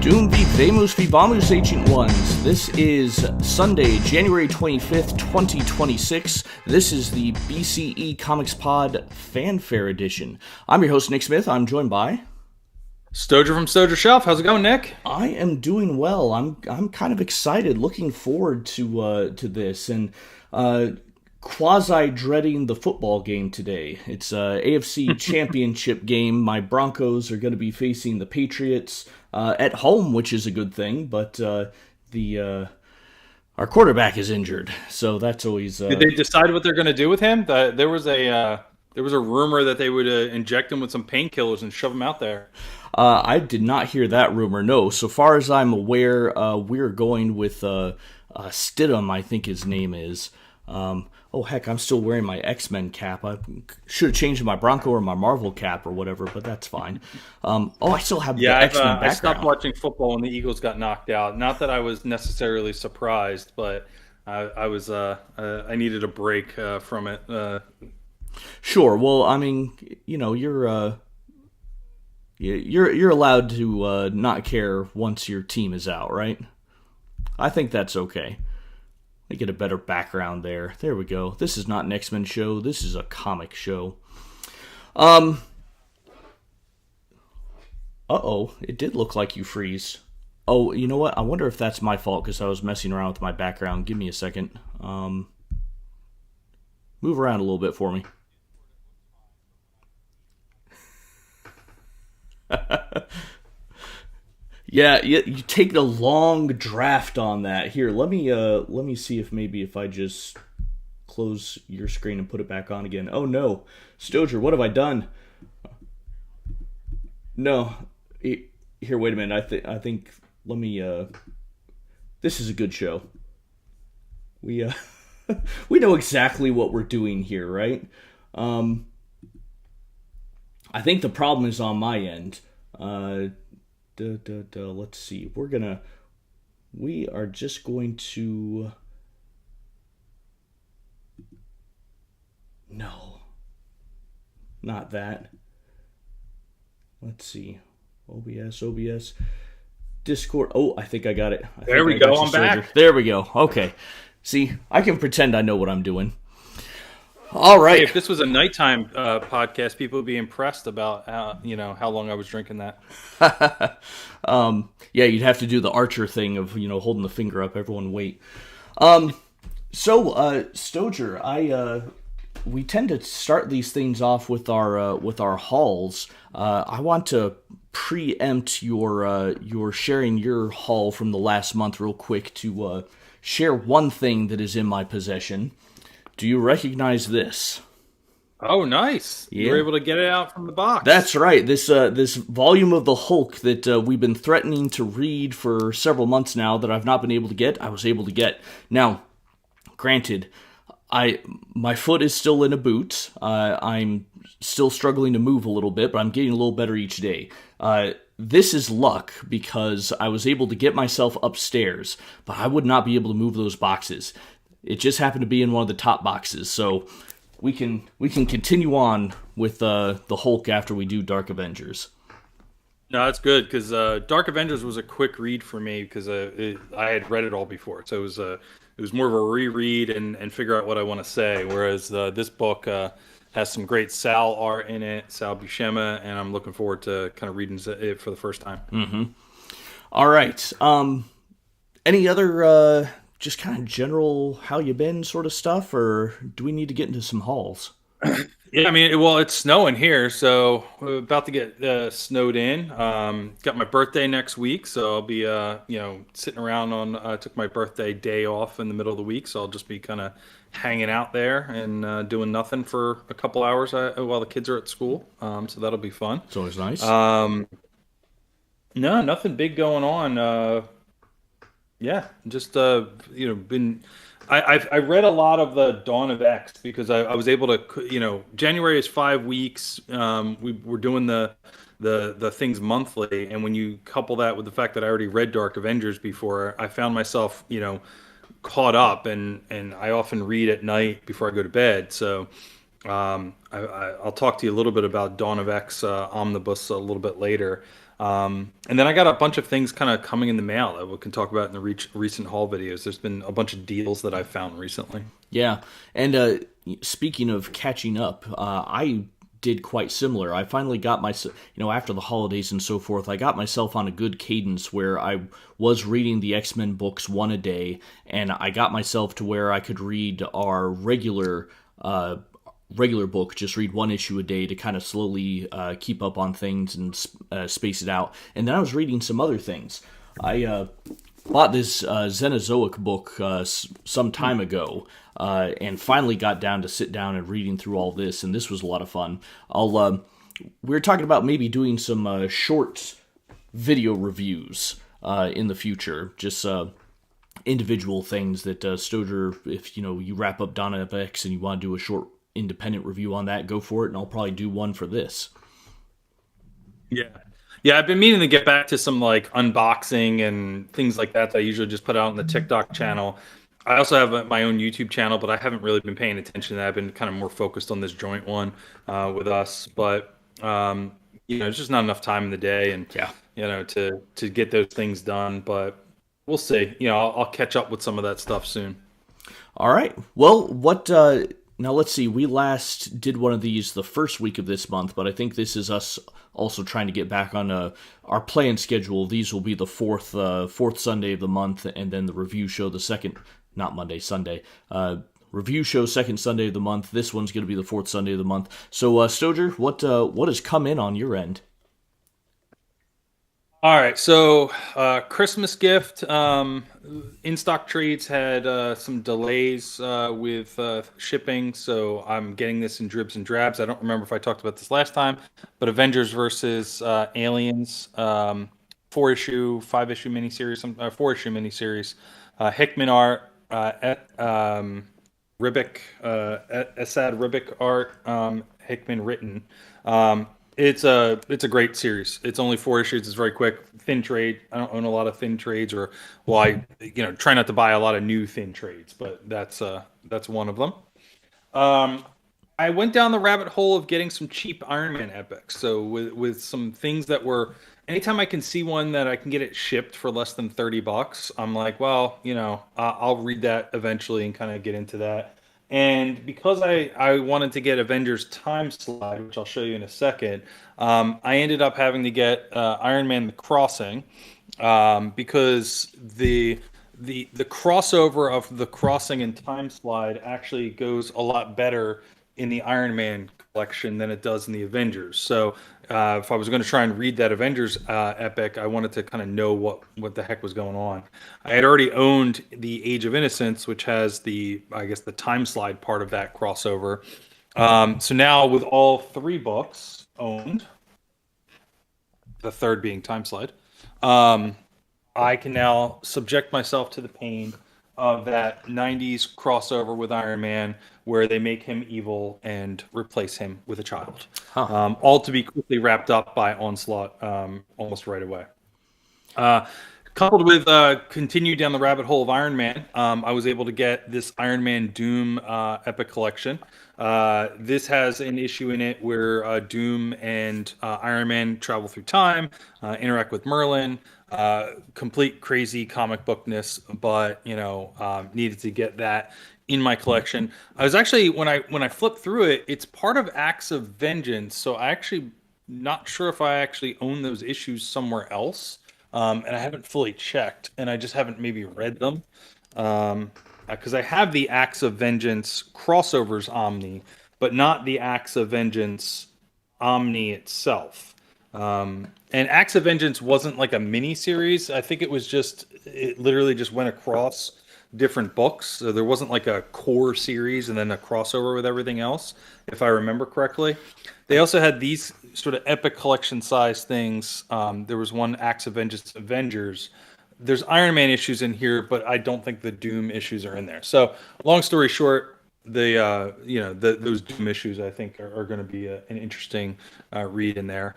Doom v Vamos v Vamos, Ancient Ones. This is Sunday, January 25th, 2026. This is the BCE Comics Pod Fanfare Edition. I'm your host, Nick Smith. I'm joined by... Stojr from Stojr Shelf. How's it going, Nick? I am doing well. I'm kind of excited, looking forward to this, and quasi-dreading the football game today. It's AFC Championship game. My Broncos are going to be facing the Patriots at home, which is a good thing, but our quarterback is injured, so that's always... Did they decide what they're going to do with him? There was a rumor that they would inject him with some painkillers and shove him out there. I did not hear that rumor, no. So far as I'm aware, we're going with Stidham, I think his name is. Oh, heck, I'm still wearing my X-Men cap. I should have changed my Bronco or my Marvel cap or whatever, but that's fine. I still have the X-Men background. I stopped watching football when the Eagles got knocked out. Not that I was necessarily surprised, but I needed a break from it. Sure. Well, I mean, you're allowed to not care once your team is out, right? I think that's okay. I get a better background there. There we go. This is not an X-Men show. This is a comic show. Uh-oh. It did look like you freeze. Oh, you know what? I wonder if that's my fault because I was messing around with my background. Give me a second. Move around a little bit for me. Yeah, you take a long draft on that. Here, let me see if I just close your screen and put it back on again. Oh no, Stojr, what have I done? No, here, wait a minute. I think let me. This is a good show. We we know exactly what we're doing here, right? I think the problem is on my end. Let's see. We are just going to... No. Not that. Let's see. OBS. Discord. Oh, I think I got it. There we go. I'm back. There we go. Okay. See, I can pretend I know what I'm doing. All right. Hey, if this was a nighttime podcast, people would be impressed about how long I was drinking that. Yeah, you'd have to do the Archer thing of holding the finger up. Everyone wait. So Stojr, we tend to start these things off with our hauls. I want to preempt your sharing your haul from the last month real quick to share one thing that is in my possession. Do you recognize this? Oh, nice. Yeah. You were able to get it out from the box. That's right. This volume of the Hulk that we've been threatening to read for several months now that I've not been able to get, I was able to get. Now, granted, my foot is still in a boot. I'm still struggling to move a little bit, but I'm getting a little better each day. This is luck because I was able to get myself upstairs, but I would not be able to move those boxes. It just happened to be in one of the top boxes, so we can continue on with the Hulk after we do Dark Avengers. No, that's good because Dark Avengers was a quick read for me because I had read it all before, so it was more of a reread and figure out what I want to say. Whereas this book has some great Sal art in it, Sal Buscema, and I'm looking forward to kind of reading it for the first time. Mm-hmm. All right. Any other? Just kind of general how you been sort of stuff, or do we need to get into some hauls? Yeah, I mean, it's snowing here, so we're about to get snowed in. Got my birthday next week, so I'll be sitting around I took my birthday day off in the middle of the week, so I'll just be kind of hanging out there and doing nothing for a couple hours while the kids are at school. So that'll be fun. It's always nice. No, nothing big going on. Yeah, just been. I read a lot of the Dawn of X because I was able to. January is 5 weeks. We're doing the things monthly, and when you couple that with the fact that I already read Dark Avengers before, I found myself caught up, and I often read at night before I go to bed. So I'll talk to you a little bit about Dawn of X Omnibus a little bit later. And then I got a bunch of things kind of coming in the mail that we can talk about in the recent haul videos. There's been a bunch of deals that I've found recently. Yeah, and speaking of catching up, I did quite similar. I finally got myself, after the holidays and so forth, I got myself on a good cadence where I was reading the X-Men books one a day, and I got myself to where I could read our regular book, just read one issue a day to kind of slowly keep up on things and space it out. And then I was reading some other things. I bought this Xenozoic book some time ago, and finally got down to sit down and reading through all this, and this was a lot of fun. We were talking about maybe doing some short video reviews in the future, just individual things that Stojr, if you wrap up Dawn of X and you want to do a short independent review on that, go for it, and I'll probably do one for this. Yeah, I've been meaning to get back to some like unboxing and things like that I usually just put out on the TikTok channel. I also have my own YouTube channel, but I haven't really been paying attention to that. I've been kind of more focused on this joint one with us, but it's just not enough time in the day, and to get those things done. But we'll see. I'll catch up with some of that stuff soon. All right. Well, now let's see. We last did one of these the first week of this month, but I think this is us also trying to get back on our planned schedule. These will be the fourth Sunday of the month, and then the review show the second, not Monday, Sunday. Review show second Sunday of the month. This one's going to be the fourth Sunday of the month. So, Stojr, what has come in on your end? All right, so Christmas gift. In-stock trades had some delays with shipping, so I'm getting this in dribs and drabs. I don't remember if I talked about this last time, but Avengers versus Aliens, 4-issue, 5-issue miniseries, 4-issue miniseries, Hickman art, Ribic, Assad Ribic art, Hickman written. It's a great series. It's only 4 issues. It's very quick. Thin trade. I don't own a lot of thin trades, or I try not to buy a lot of new thin trades, but that's one of them. I went down the rabbit hole of getting some cheap Iron Man epics. So with some things that were, anytime I can see one that I can get it shipped for less than $30, I'm like, well, I'll read that eventually and kind of get into that. And because I wanted to get Avengers Time Slide, which I'll show you in a second, I ended up having to get Iron Man: The Crossing, because the crossover of The Crossing and Time Slide actually goes a lot better in the Iron Man collection than it does in the Avengers. So if I was going to try and read that Avengers epic, I wanted to kind of know what the heck was going on. I had already owned the Age of Innocence, which has the Time Slide part of that crossover. So now with all 3 books owned, the third being Time Slide, I can now subject myself to the pain of that 90s crossover with Iron Man, where they make him evil and replace him with a child. All to be quickly wrapped up by Onslaught almost right away. Coupled with continue down the rabbit hole of Iron Man, I was able to get this Iron Man Doom epic collection. This has an issue in it where Doom and Iron Man travel through time, interact with Merlin. Complete crazy comic bookness, but needed to get that in my collection. I was actually, when I flipped through it, it's part of Acts of Vengeance, so I actually not sure if I actually own those issues somewhere else, and I haven't fully checked, and I just haven't maybe read them, because I have the Acts of Vengeance crossovers Omni, but not the Acts of Vengeance Omni itself. And Acts of Vengeance wasn't like a mini series. I think it literally just went across different books. So there wasn't like a core series and then a crossover with everything else, if I remember correctly. They also had these sort of epic collection size things. There was one Acts of Vengeance Avengers. There's Iron Man issues in here, but I don't think the Doom issues are in there. So long story short, those Doom issues I think are going to be an interesting read in there.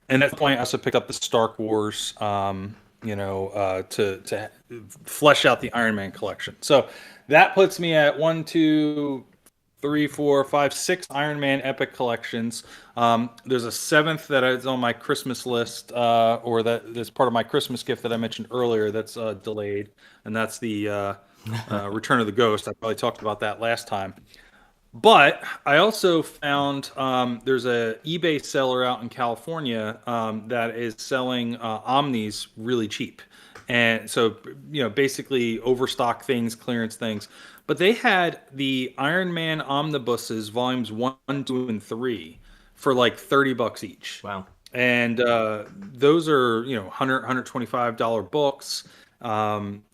And at that point, I also picked up the Stark Wars, to flesh out the Iron Man collection. So that puts me at 1, 2, three, four, five, six Iron Man Epic collections. There's a seventh that is on my Christmas list, or that's part of my Christmas gift that I mentioned earlier. That's delayed, and that's the Return of the Ghost. I probably talked about that last time. But I also found there's a eBay seller out in California that is selling Omnis really cheap, and so basically overstock things, clearance things. But they had the Iron Man omnibuses, volumes one, two, and three, for like $30 each. Wow. And those are 125 books.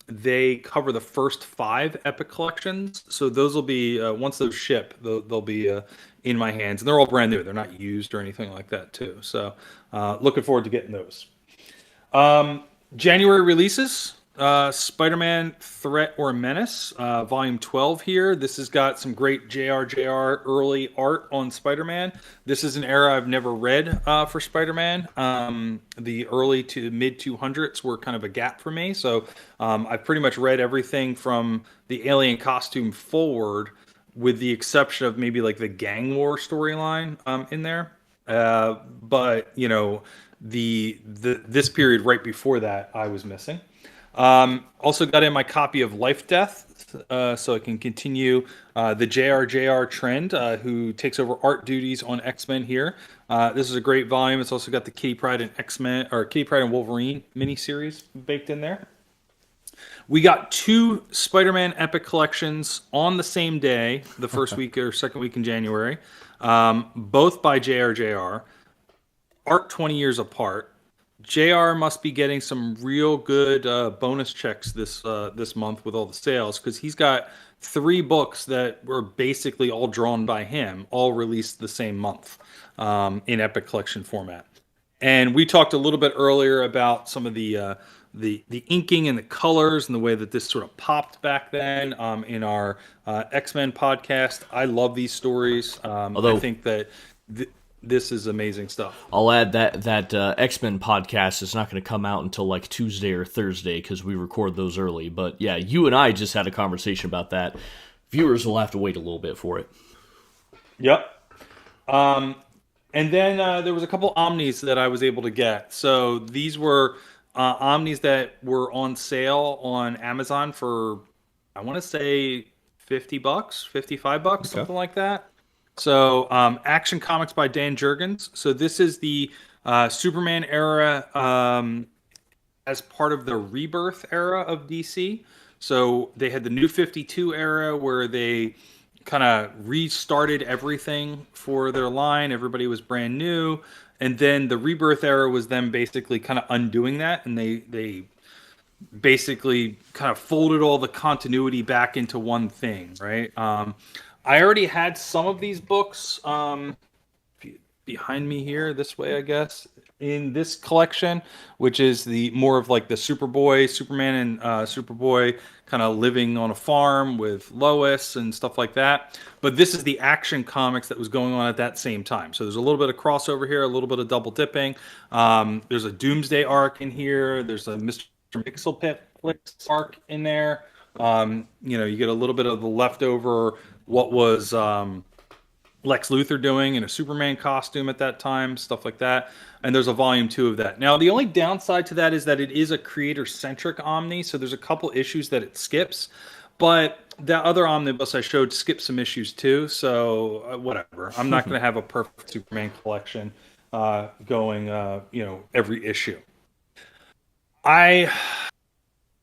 They cover the first five Epic collections, so those will be once those ship, they'll be in my hands, and they're all brand new. They're not used or anything like that, too. So looking forward to getting those. January releases. Spider-Man Threat or Menace, Volume 12 here. This has got some great JRJR early art on Spider-Man. This is an era I've never read for Spider-Man. The early to mid 200s were kind of a gap for me, so I've pretty much read everything from the alien costume forward, with the exception of maybe like the gang war storyline in there. But this period right before that I was missing. Also got in my copy of Life Death, so I can continue the JRJR trend, who takes over art duties on X-Men here. This is a great volume. It's also got the Kitty Pryde and X-Men, or Kitty Pryde and Wolverine miniseries baked in there. We got two Spider-Man Epic collections on the same day, the first week or second week in January, both by JRJR, art 20 years apart. JR must be getting some real good bonus checks this month with all the sales, because he's got three books that were basically all drawn by him, all released the same month in Epic Collection format. And we talked a little bit earlier about some of the inking and the colors and the way that this sort of popped back then in our X-Men podcast. I love these stories. I think that this is amazing stuff. I'll add that X-Men podcast is not going to come out until like Tuesday or Thursday, because we record those early. But yeah, you and I just had a conversation about that. Viewers will have to wait a little bit for it. Yep. And then there was a couple Omnis that I was able to get. So these were Omnis that were on sale on Amazon for, I want to say, $50, $55, something like that. So, Action Comics by Dan Jurgens. So this is the Superman era as part of the Rebirth era of DC. So they had the New 52 era where they kind of restarted everything for their line. Everybody was brand new. And then the Rebirth era was them basically kind of undoing that. And they basically kind of folded all the continuity back into one thing, right? I already had some of these books behind me here, this way, I guess, in this collection, which is the more of like the Superman and Superboy kind of living on a farm with Lois and stuff like that. But this is the Action Comics that was going on at that same time. So there's a little bit of crossover here, a little bit of double dipping. There's a Doomsday arc in here. There's a Mr. Mxyzptlk arc in there. You get a little bit of the leftover what was Lex Luthor doing in a Superman costume at that time, stuff like that. And there's a volume 2 of that. Now, the only downside to that is that it is a creator-centric Omni, so there's a couple issues that it skips. But that other omnibus I showed skipped some issues too, so whatever. I'm not going to have a perfect Superman collection going, every issue. I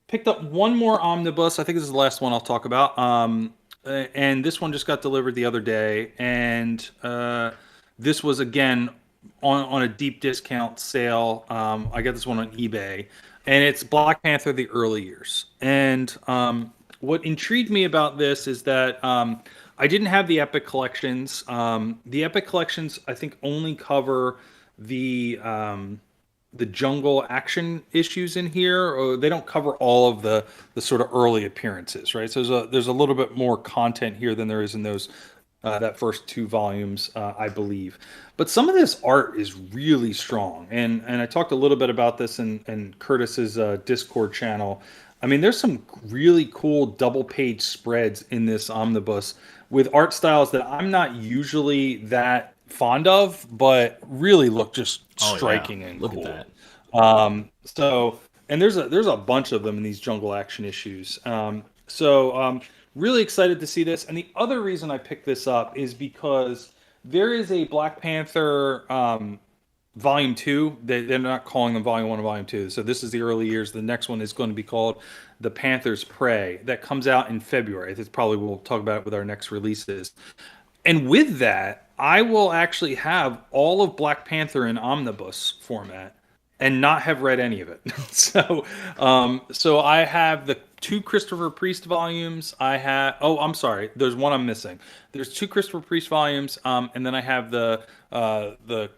picked up one more omnibus. I think this is the last one I'll talk about. And this one just got delivered the other day, and this was again on a deep discount sale. I got this one on eBay, and it's Black Panther: The Early Years. And what intrigued me about this is that I didn't have the Epic collections. The Epic collections, I think, only cover the jungle action issues in here, or they don't cover all of the sort of early appearances, right? So there's a little bit more content here than there is in those that first 2 volumes, I believe. But some of this art is really strong, and I talked a little bit about this in Curtis's Discord channel. I mean, there's some really cool double page spreads in this omnibus with art styles that I'm not usually that fond of, but really look just Oh yeah, striking and look at cool. that. So, and there's a bunch of them in these Jungle Action issues. Really excited to see this. And the other reason I picked this up is because there is a Black Panther Volume Two. They're not calling them Volume One and Volume Two. So this is the early years. The next one is going to be called The Panther's Prey. That comes out in February. That's probably we'll talk about it with our next releases. And with that, I will actually have all of Black Panther in omnibus format and not have read any of it. So I have the two Christopher Priest volumes. I have. Oh, I'm sorry. There's one I'm missing. There's two Christopher Priest volumes, and then I have the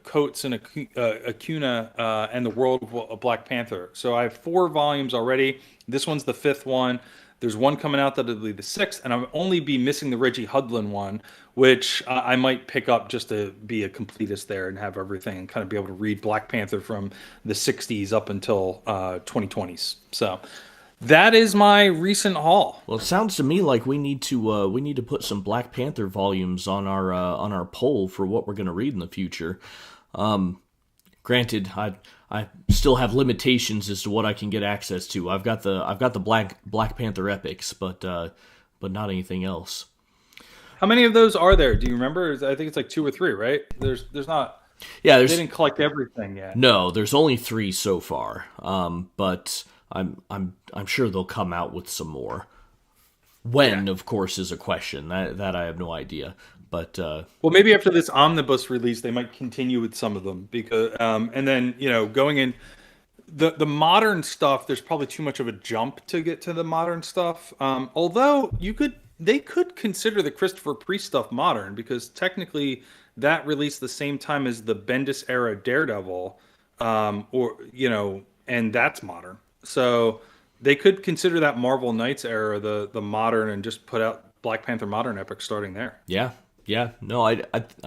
Coates and Acuna and the World of Black Panther. So I have 4 volumes already. This one's the 5th one. There's one coming out that'll be the 6th, and I'll only be missing the Reggie Hudlin one, which I might pick up just to be a completist there and have everything and kind of be able to read Black Panther from the 60s up until 2020s. So that is my recent haul. Well, it sounds to me like we need to put some Black Panther volumes on our poll for what we're going to read in the future. Granted, I still have limitations as to what I can get access to. I've got the Black Panther epics, but not anything else. How many of those are there? Do you remember? I think it's like 2 or 3, right? There's not. Yeah, they didn't collect everything yet. No, there's only 3 so far. But I'm sure they'll come out with some more. When, of course, is a question that I have no idea. But well, maybe after this omnibus release, they might continue with some of them because, and then going in the modern stuff, there's probably too much of a jump to get to the modern stuff. Although they could consider the Christopher Priest stuff modern because technically that released the same time as the Bendis era Daredevil, and that's modern. So they could consider that Marvel Knights era the modern and just put out Black Panther modern epic starting there. Yeah, no, I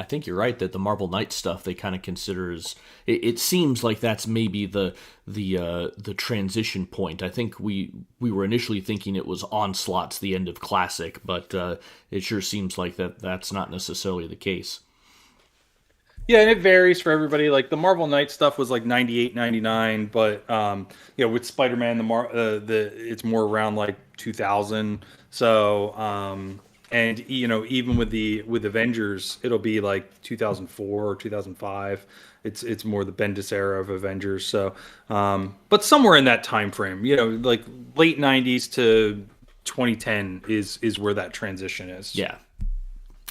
think you're right that the Marvel Knights stuff they kind of consider as it seems like that's maybe the transition point. I think we were initially thinking it was Onslaught's the end of Classic, but it sure seems like that's not necessarily the case. Yeah, and it varies for everybody. Like the Marvel Knights stuff was like 98, 99, but with Spider-Man it's more around like 2000. So and even with Avengers, it'll be like 2004 or 2005. It's more the Bendis era of Avengers. So but somewhere in that time frame, like late 90s to 2010 is where that transition is. Yeah.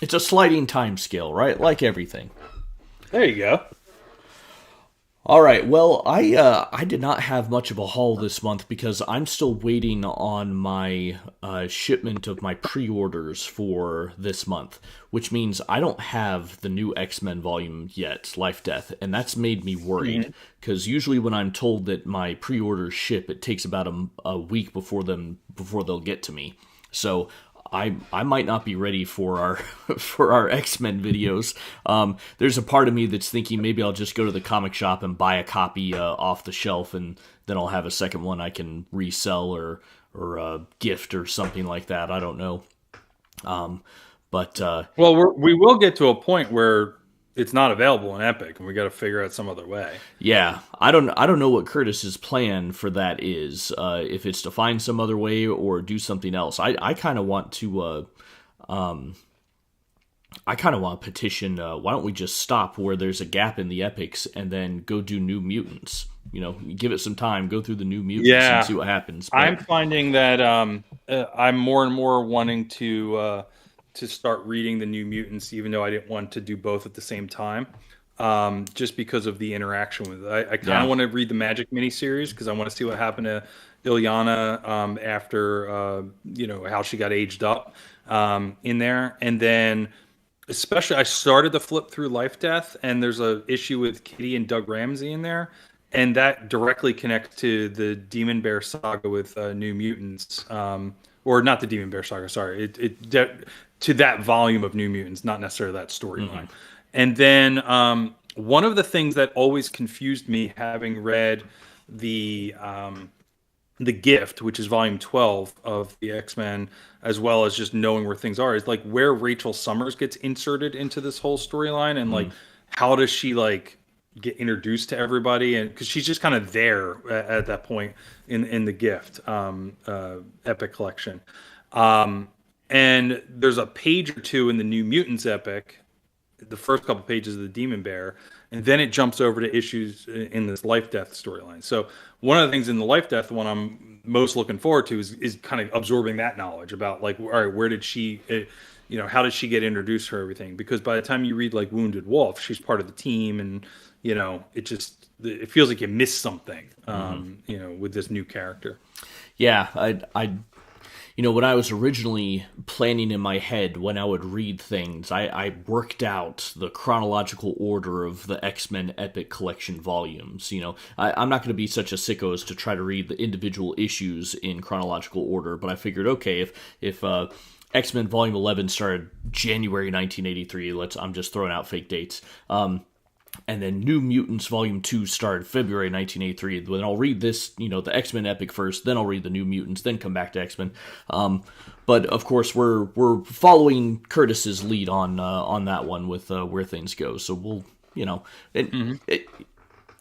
It's a sliding time scale, right? Like everything. There you go. All right. Well, I did not have much of a haul this month because I'm still waiting on my shipment of my pre-orders for this month, which means I don't have the new X-Men volume yet, Life Death, and that's made me worried because usually when I'm told that my pre-orders ship, it takes about a week before they'll get to me. So I might not be ready for our X-Men videos. There's a part of me that's thinking maybe I'll just go to the comic shop and buy a copy off the shelf, and then I'll have a second one I can resell or gift or something like that. I don't know. Well, we will get to a point where it's not available in Epic, and we got to figure out some other way. Yeah, I don't know what Curtis's plan for that is. If it's to find some other way or do something else. I kind of want to. I kind of want to petition. Why don't we just stop where there's a gap in the epics and then go do New Mutants? Give it some time. Go through the New Mutants and see what happens. But I'm finding that I'm more and more wanting to start reading the New Mutants, even though I didn't want to do both at the same time, just because of the interaction with it. I kind of want to read the Magic miniseries because I want to see what happened to Ilyana after, how she got aged up in there. And then, especially, I started to flip through Life Death, and there's a issue with Kitty and Doug Ramsey in there. And that directly connects to the Demon Bear saga with New Mutants. Or not the Demon Bear saga, sorry. To that volume of New Mutants, not necessarily that storyline. Mm-hmm. And then one of the things that always confused me, having read the the Gift, which is volume 12 of the X-Men, as well as just knowing where things are, is like where Rachel Summers gets inserted into this whole storyline, and like how does she like get introduced to everybody, and because she's just kind of there at that point in the Gift epic collection. And there's a page or two in the New Mutants epic, the first couple pages of the Demon Bear, and then it jumps over to issues in this Life Death storyline. So one of the things in the Life Death one I'm most looking forward to is kind of absorbing that knowledge about like, all right, where did she, how did she get introduced to everything? Because by the time you read like Wounded Wolf, she's part of the team, and it feels like you missed something, with this new character. Yeah, when I was originally planning in my head when I would read things, I worked out the chronological order of the X-Men Epic Collection volumes. I'm not going to be such a sicko as to try to read the individual issues in chronological order, but I figured, okay, if X-Men Volume 11 started January 1983, I'm just throwing out fake dates, and then New Mutants Volume 2 started February 1983. Then I'll read this, the X-Men Epic first, then I'll read the New Mutants, then come back to X-Men. But of course, we're following Curtis's lead on that one with where things go. So we'll,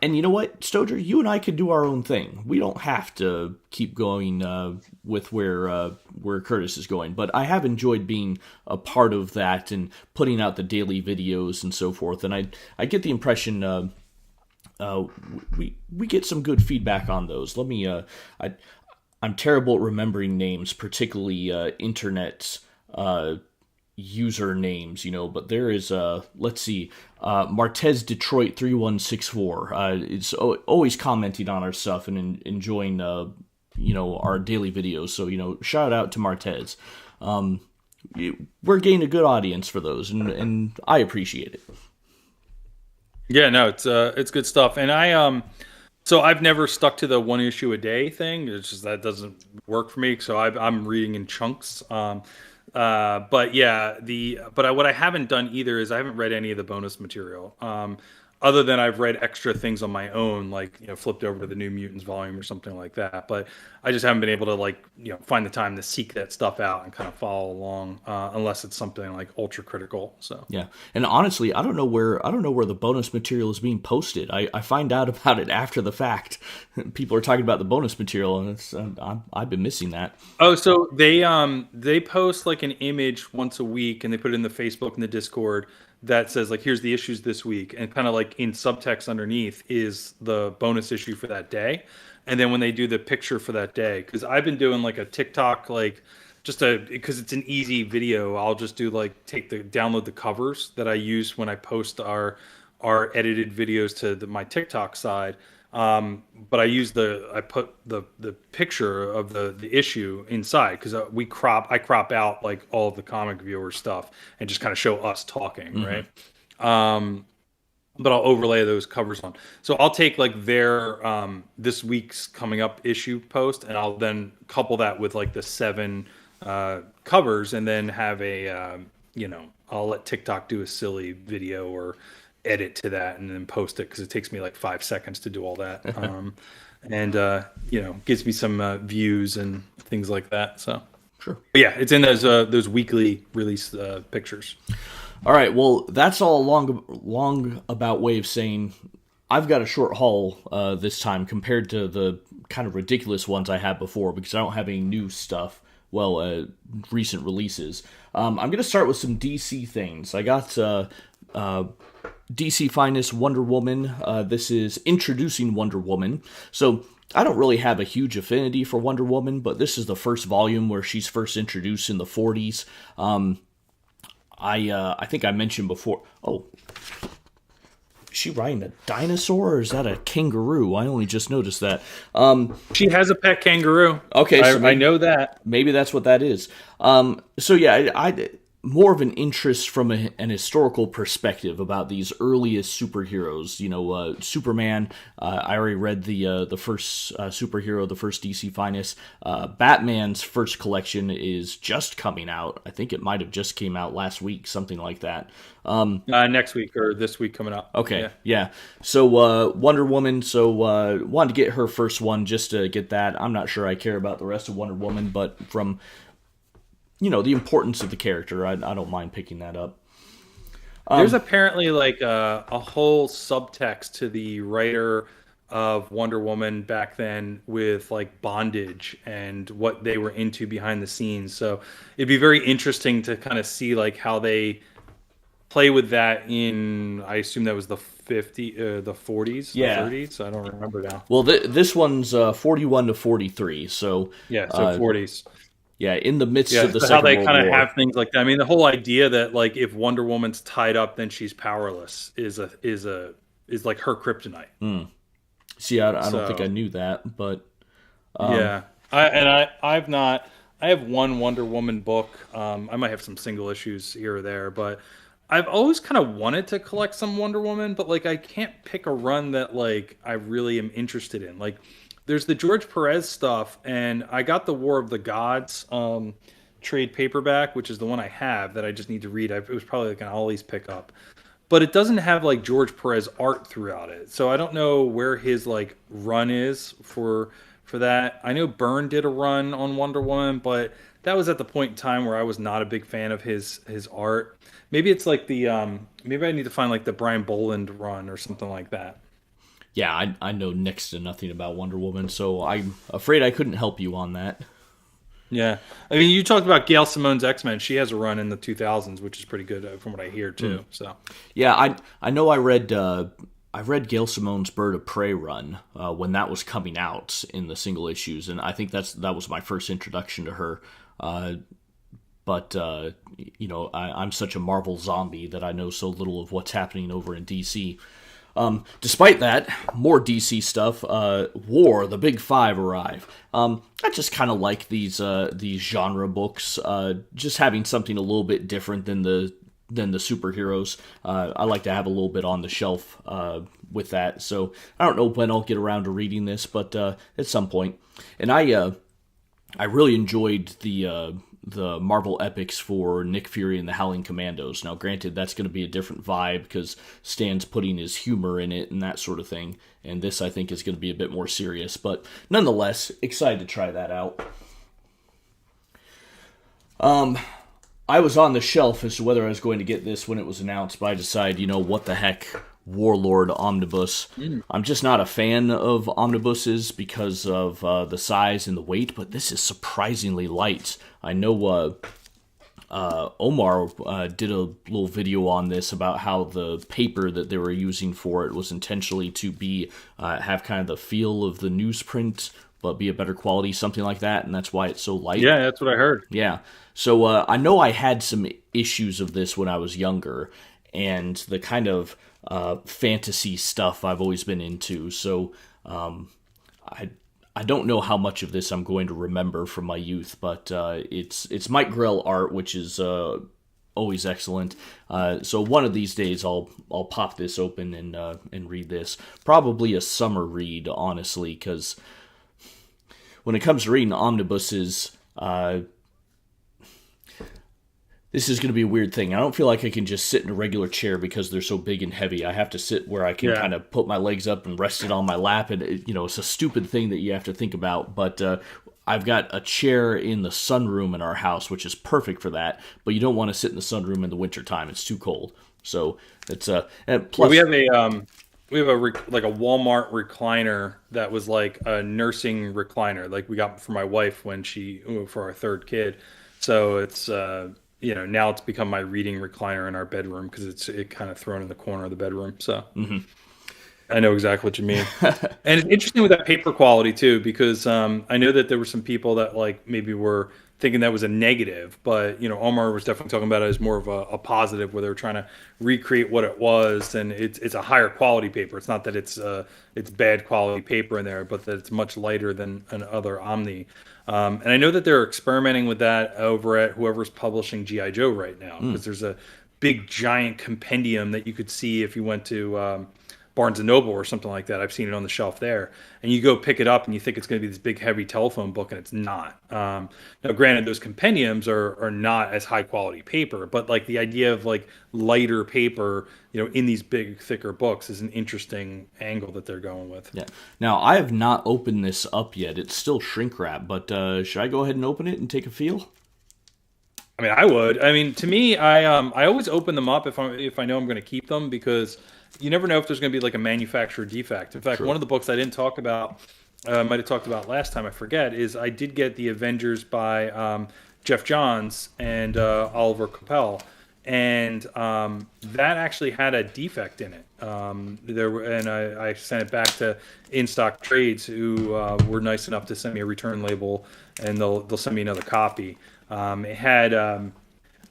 and you know what, Stojr, you and I could do our own thing. We don't have to keep going with where Curtis is going. But I have enjoyed being a part of that and putting out the daily videos and so forth. And I get the impression we get some good feedback on those. I'm terrible at remembering names, particularly internet usernames, but there is let's see, Martez Detroit 3164 it's always commenting on our stuff and enjoying our daily videos, so shout out to Martez. We're gaining a good audience for those, and I appreciate it. Yeah, no, it's good stuff. And so I've never stuck to the one issue a day thing. It's just that doesn't work for me, so I'm reading in chunks. But yeah, what I haven't done either is I haven't read any of the bonus material. Other than I've read extra things on my own, like, flipped over to the New Mutants volume or something like that. But I just haven't been able to find the time to seek that stuff out and kind of follow along, unless it's something like ultra critical. So yeah, and honestly, I don't know where the bonus material is being posted. I find out about it after the fact. People are talking about the bonus material, and I've been missing that. Oh, so they post like an image once a week, and they put it in the Facebook and the Discord that says like, here's the issues this week, and kind of like in subtext underneath is the bonus issue for that day. And then when they do the picture for that day, because I've been doing like a TikTok, like because it's an easy video, I'll just do like download the covers that I use when I post our edited videos to my TikTok side. But I put the picture of the issue inside, because I crop out like all of the comic viewer stuff and just kind of show us talking, right? But I'll overlay those covers on. So I'll take like their this week's coming up issue post, and I'll then couple that with like the 7 covers, and then have I'll let TikTok do a silly video or edit to that and then post it, because it takes me like 5 seconds to do all that. And gives me some views and things like that. So sure. But yeah, it's in those weekly release pictures. All right, well, that's all long about way of saying I've got a short haul this time compared to the kind of ridiculous ones I had before, because I don't have any new stuff, recent releases. I'm going to start with some DC things. I got DC Finest Wonder Woman. This is introducing Wonder Woman. So I don't really have a huge affinity for Wonder Woman, but this is the first volume where she's first introduced in the 40s. I think I mentioned before. Oh, is she riding a dinosaur, or is that a kangaroo? I only just noticed that. She has a pet kangaroo. Okay, I know that. Maybe that's what that is. So yeah, more of an interest from an historical perspective about these earliest superheroes. Superman. I already read the first superhero, the first DC Finest. Batman's first collection is just coming out. I think it might have just came out last week, something like that. Next week or this week coming up. Okay, yeah. So Wonder Woman. So wanted to get her first one just to get that. I'm not sure I care about the rest of Wonder Woman, but from the importance of the character, I don't mind picking that up. There's apparently like a whole subtext to the writer of Wonder Woman back then with like bondage and what they were into behind the scenes. So it'd be very interesting to kind of see like how they play with that in, I assume that was the 40s, Yeah. 30s. I don't remember now. Well, this one's 41 to 43, so Yeah, so 40s. Yeah, in the midst Yeah, of the so Second how they World kind of War. have things like that. I mean, the whole idea that like if Wonder Woman's tied up, then she's powerless is like her kryptonite. See, I don't So think I knew that, but yeah, I've not. I have one Wonder Woman book. I might have some single issues here or there, but I've always kind of wanted to collect some Wonder Woman, but like I can't pick a run that like I really am interested in. Like there's the George Perez stuff, and I got the War of the Gods trade paperback, which is the one I have that I just need to read. It was probably like an Ollie's pickup, but it doesn't have like George Perez art throughout it, so I don't know where his like run is for that. I know Byrne did a run on Wonder Woman, but that was at the point in time where I was not a big fan of his art. Maybe it's like the maybe I need to find like the Brian Boland run or something like that. yeah, I know next to nothing about Wonder Woman, so I'm afraid I couldn't help you on that. Yeah, I mean, you talked about Gail Simone's X-Men. She has a run in the 2000s, which is pretty good from what I hear too. So Yeah, I know I read Gail Simone's Bird of Prey run when that was coming out in the single issues, and I think that was my first introduction to her. But I'm such a Marvel zombie that I know so little of what's happening over in DC. Despite that, more DC stuff. War, the Big Five arrive. I just kind of like these genre books. Just having something a little bit different than the superheroes. I like to have a little bit on the shelf with that. So I don't know when I'll get around to reading this, but at some point. And I really enjoyed the Marvel epics for Nick Fury and the Howling Commandos. Now, granted, that's going to be a different vibe because Stan's putting his humor in it and that sort of thing. And this, I think, is going to be a bit more serious. But nonetheless, excited to try that out. I was on the shelf as to whether I was going to get this when it was announced, but I decided, what the heck, Warlord Omnibus. I'm just not a fan of omnibuses because of the size and the weight, but this is surprisingly light. I know Omar did a little video on this about how the paper that they were using for it was intentionally to be have kind of the feel of the newsprint, but be a better quality, something like that, and that's why it's so light. yeah, that's what I heard. Yeah. So I know I had some issues of this when I was younger, and the kind of fantasy stuff I've always been into. So I don't know how much of this I'm going to remember from my youth, but it's Mike Grell art, which is always excellent. So one of these days I'll pop this open and read this. Probably a summer read, honestly, because when it comes to reading omnibuses, this is going to be a weird thing. I don't feel like I can just sit in a regular chair because they're so big and heavy. I have to sit where I can kind of put my legs up and rest it on my lap. And, it's a stupid thing that you have to think about. But I've got a chair in the sunroom in our house, which is perfect for that. But you don't want to sit in the sunroom in the wintertime. It's too cold. So it's plus Well, we have like a Walmart recliner that was like a nursing recliner, like we got for my wife for our third kid. So it's now it's become my reading recliner in our bedroom because it kind of thrown in the corner of the bedroom. So I know exactly what you mean. And it's interesting with that paper quality too, because I know that there were some people that like maybe were thinking that was a negative, but Omar was definitely talking about it as more of a positive, where they were trying to recreate what it was, and it's a higher quality paper. It's not that it's bad quality paper in there, but that it's much lighter than an other Omni. And I know that they're experimenting with that over at whoever's publishing GI Joe right now, because there's a big giant compendium that you could see if you went to Barnes and Noble or something like that. I've seen it on the shelf there, and you go pick it up and you think it's going to be this big heavy telephone book, and it's not. Now, granted, those compendiums are not as high quality paper, but like the idea of like lighter paper, in these big thicker books is an interesting angle that they're going with. Yeah. Now, I have not opened this up yet. It's still shrink wrap, but should I go ahead and open it and take a feel? I mean, I would. I mean, to me, I always open them up if I know I'm going to keep them, because you never know if there's going to be like a manufacturer defect. In fact, True. one of the books I didn't talk about, might have talked about last time, I forget, is I did get the Avengers by Jeff Johns and Oliver Coipel, and that actually had a defect in it. I sent it back to In Stock Trades, who were nice enough to send me a return label, and they'll send me another copy. It had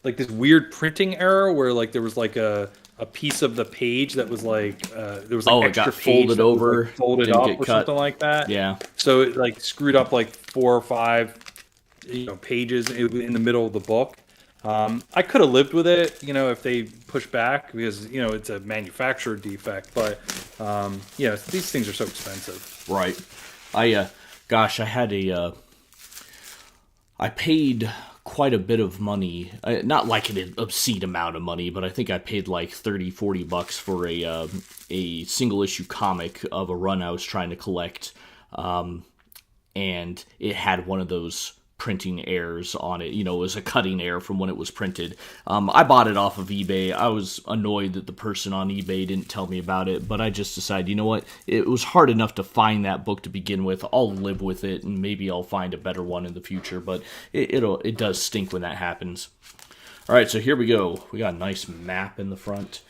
like this weird printing error where like there was like a piece of the page that was like there was like it extra got page folded that was, over, like, folded didn't up get or cut. something like that. Yeah. So it like screwed up like 4 or 5 pages in the middle of the book. I could have lived with it, if they push back, because it's a manufacturer defect. But these things are so expensive. Right. I paid quite a bit of money, not like an obscene amount of money, but I think I paid like $30-40 for a single issue comic of a run I was trying to collect, and it had one of those printing errors on it. It was a cutting error from when it was printed. I bought it off of eBay. I was annoyed that the person on eBay didn't tell me about it, but I just decided, you know what? It was hard enough to find that book to begin with. I'll live with it, and maybe I'll find a better one in the future, but it does stink when that happens. All right, so here we go. We got a nice map in the front.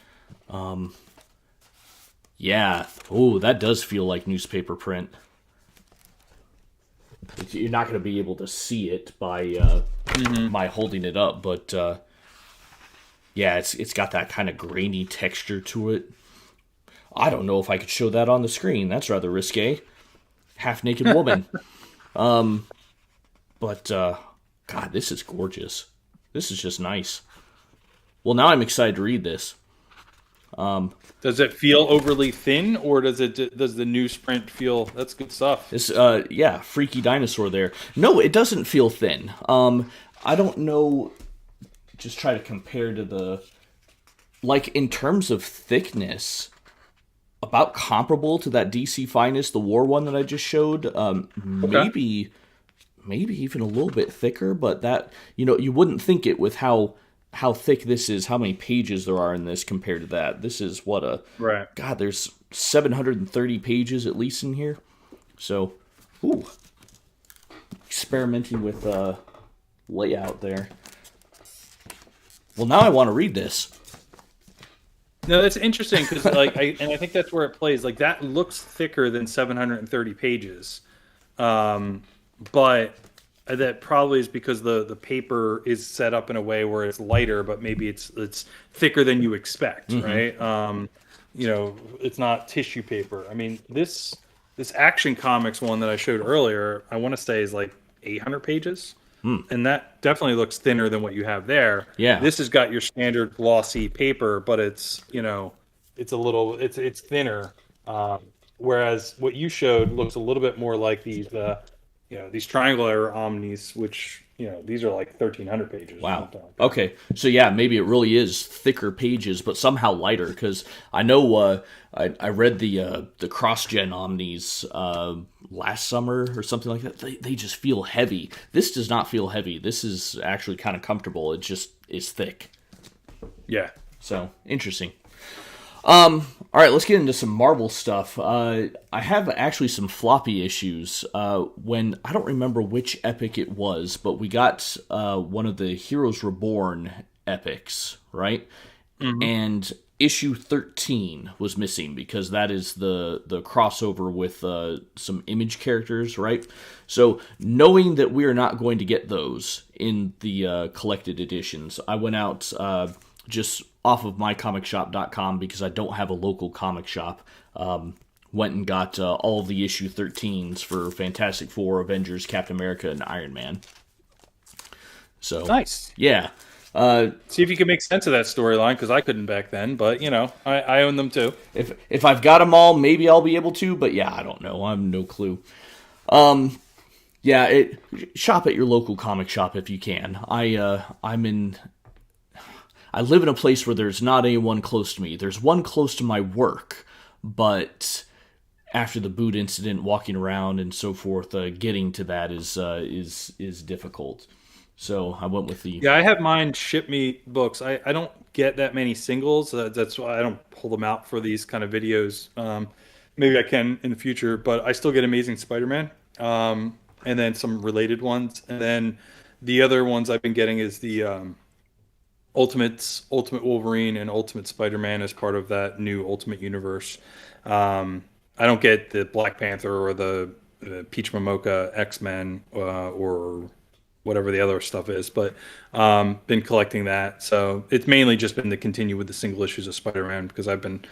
Yeah. Oh, that does feel like newspaper print. You're not going to be able to see it by my holding it up, but yeah, it's got that kind of grainy texture to it. I don't know if I could show that on the screen. That's rather risque. Half-naked woman. But God, this is gorgeous. This is just nice. Well, now I'm excited to read this. Does it feel overly thin, or does the newsprint feel? That's good stuff. This, yeah, freaky dinosaur there. No, it doesn't feel thin. I don't know. Just try to compare to the, like, in terms of thickness, about comparable to that DC Finest, the War one that I just showed. Maybe even a little bit thicker, but that, you wouldn't think it with how thick this is, how many pages there are in this compared to that. This is right. God, there's 730 pages at least in here. So, experimenting with layout there. Well, now I want to read this. No, that's interesting, because I think that's where it plays. Like, that looks thicker than 730 pages, but that probably is because the paper is set up in a way where it's lighter, but maybe it's thicker than you expect, right? It's not tissue paper. I mean, this Action Comics one that I showed earlier, I want to say is like 800 pages. And that definitely looks thinner than what you have there. Yeah. This has got your standard glossy paper, but it's it's thinner. Whereas what you showed looks a little bit more like these triangular omnis, which these are like 1,300 pages. Wow. Like Okay, so yeah, maybe it really is thicker pages, but somehow lighter. Because I know I read the cross-gen omnis last summer or something like that. They just feel heavy. This does not feel heavy. This is actually kind of comfortable. It just is thick. Yeah. So interesting. All right, let's get into some Marvel stuff. I have actually some floppy issues. When I don't remember which epic it was, but we got one of the Heroes Reborn epics, right? And issue 13 was missing because that is the crossover with some image characters, right? So knowing that we are not going to get those in the collected editions, I went out just off of mycomicshop.com because I don't have a local comic shop. Went and got all of the issue 13s for Fantastic Four, Avengers, Captain America, and Iron Man. So nice. Yeah. See if you can make sense of that storyline, because I couldn't back then, but, I own them too. If I've got them all, maybe I'll be able to, but yeah, I don't know. I have no clue. Shop at your local comic shop if you can. I live in a place where there's not anyone close to me. There's one close to my work, but after the boot incident, walking around and so forth, getting to that is difficult. So I went with the... Yeah, I have mine ship me books. I don't get that many singles. That's why I don't pull them out for these kind of videos. Maybe I can in the future, but I still get Amazing Spider-Man, and then some related ones. And then the other ones I've been getting is the Ultimate Wolverine and Ultimate Spider-Man as part of that new Ultimate Universe. I don't get the Black Panther or the Peach Momoka X-Men or whatever the other stuff is, but been collecting that. So it's mainly just been to continue with the single issues of Spider-Man, because I've been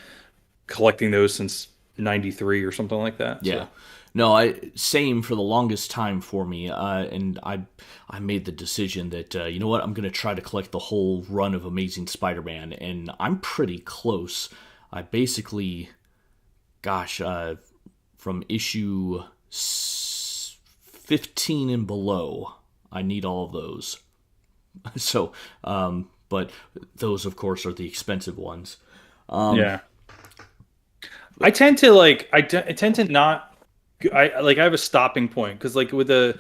collecting those since 93 or something like that. Yeah. So. No, same for the longest time for me, and I made the decision that, you know what, I'm going to try to collect the whole run of Amazing Spider-Man, and I'm pretty close. I basically, from issue 15 and below, I need all of those. So, but those, of course, are the expensive ones. Yeah. I tend to not. I have a stopping point, because with the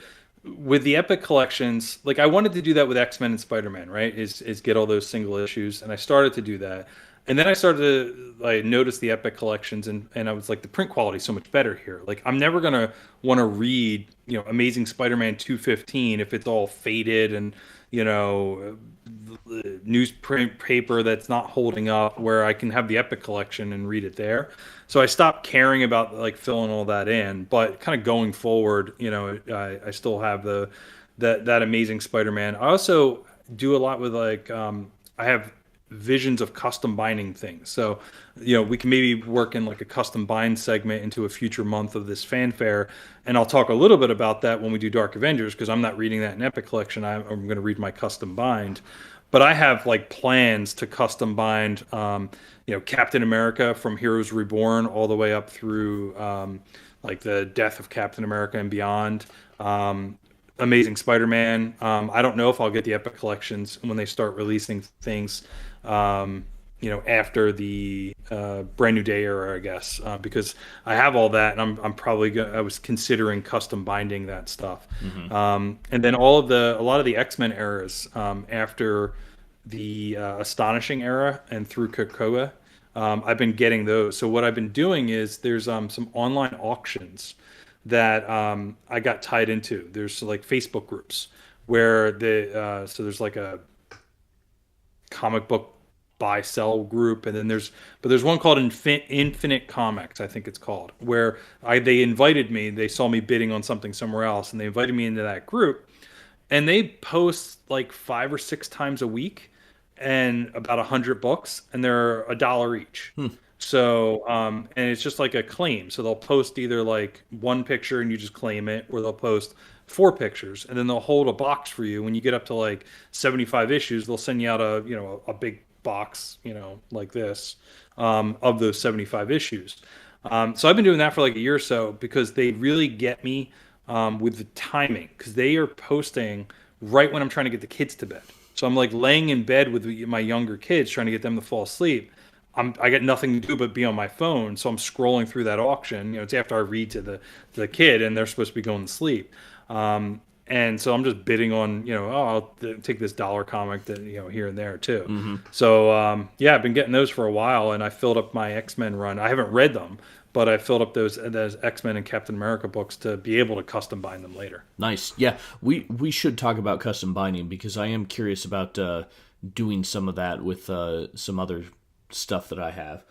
Epic collections, I wanted to do that with X-Men and Spider-Man, right? Is get all those single issues, and I started to do that. And then I started to notice the Epic collections, and I was like, the print quality is so much better here. I'm never gonna want to read, Amazing Spider-Man 215 if it's all faded and newsprint paper that's not holding up, where I can have the Epic collection and read it there. So I stopped caring about filling all that in. But kind of going forward, I still have that Amazing Spider-Man. I also do a lot with I have visions of custom binding things. So, we can maybe work in a custom bind segment into a future month of this fanfare. And I'll talk a little bit about that when we do Dark Avengers, because I'm not reading that in Epic Collection. I'm going to read my custom bind. But I have plans to custom bind, Captain America from Heroes Reborn all the way up through the death of Captain America and beyond. Amazing Spider-Man. I don't know if I'll get the Epic collections when they start releasing things, after the Brand New Day era, I guess, because I have all that, and I'm probably I was considering custom binding that stuff. Mm-hmm. And then a lot of the X-Men eras, after the Astonishing era and through Krakoa, I've been getting those. So what I've been doing is there's some online auctions that I got tied into. There's Facebook groups where so there's a comic book buy sell group, and then there's one called Infinite Comics, I think it's called, where they invited me. They saw me bidding on something somewhere else, and they invited me into that group, and they post 5 or 6 times a week, and about 100 books, and they're $1 each. So, and it's just a claim. So they'll post either one picture and you just claim it, or they'll post 4 pictures, and then they'll hold a box for you. When you get up to 75 issues, they'll send you out a big box, like this, of those 75 issues. So I've been doing that for a year or so, because they really get me with the timing, because they are posting right when I'm trying to get the kids to bed. So I'm laying in bed with my younger kids, trying to get them to fall asleep. I got nothing to do but be on my phone, so I'm scrolling through that auction. It's after I read to the kid, and they're supposed to be going to sleep. And so I'm just bidding on, I'll take this $1 comic that, here and there too. Mm-hmm. So, I've been getting those for a while, and I filled up my X-Men run. I haven't read them, but I filled up those X-Men and Captain America books to be able to custom bind them later. Nice. Yeah, we should talk about custom binding, because I am curious about doing some of that with some other stuff that I have.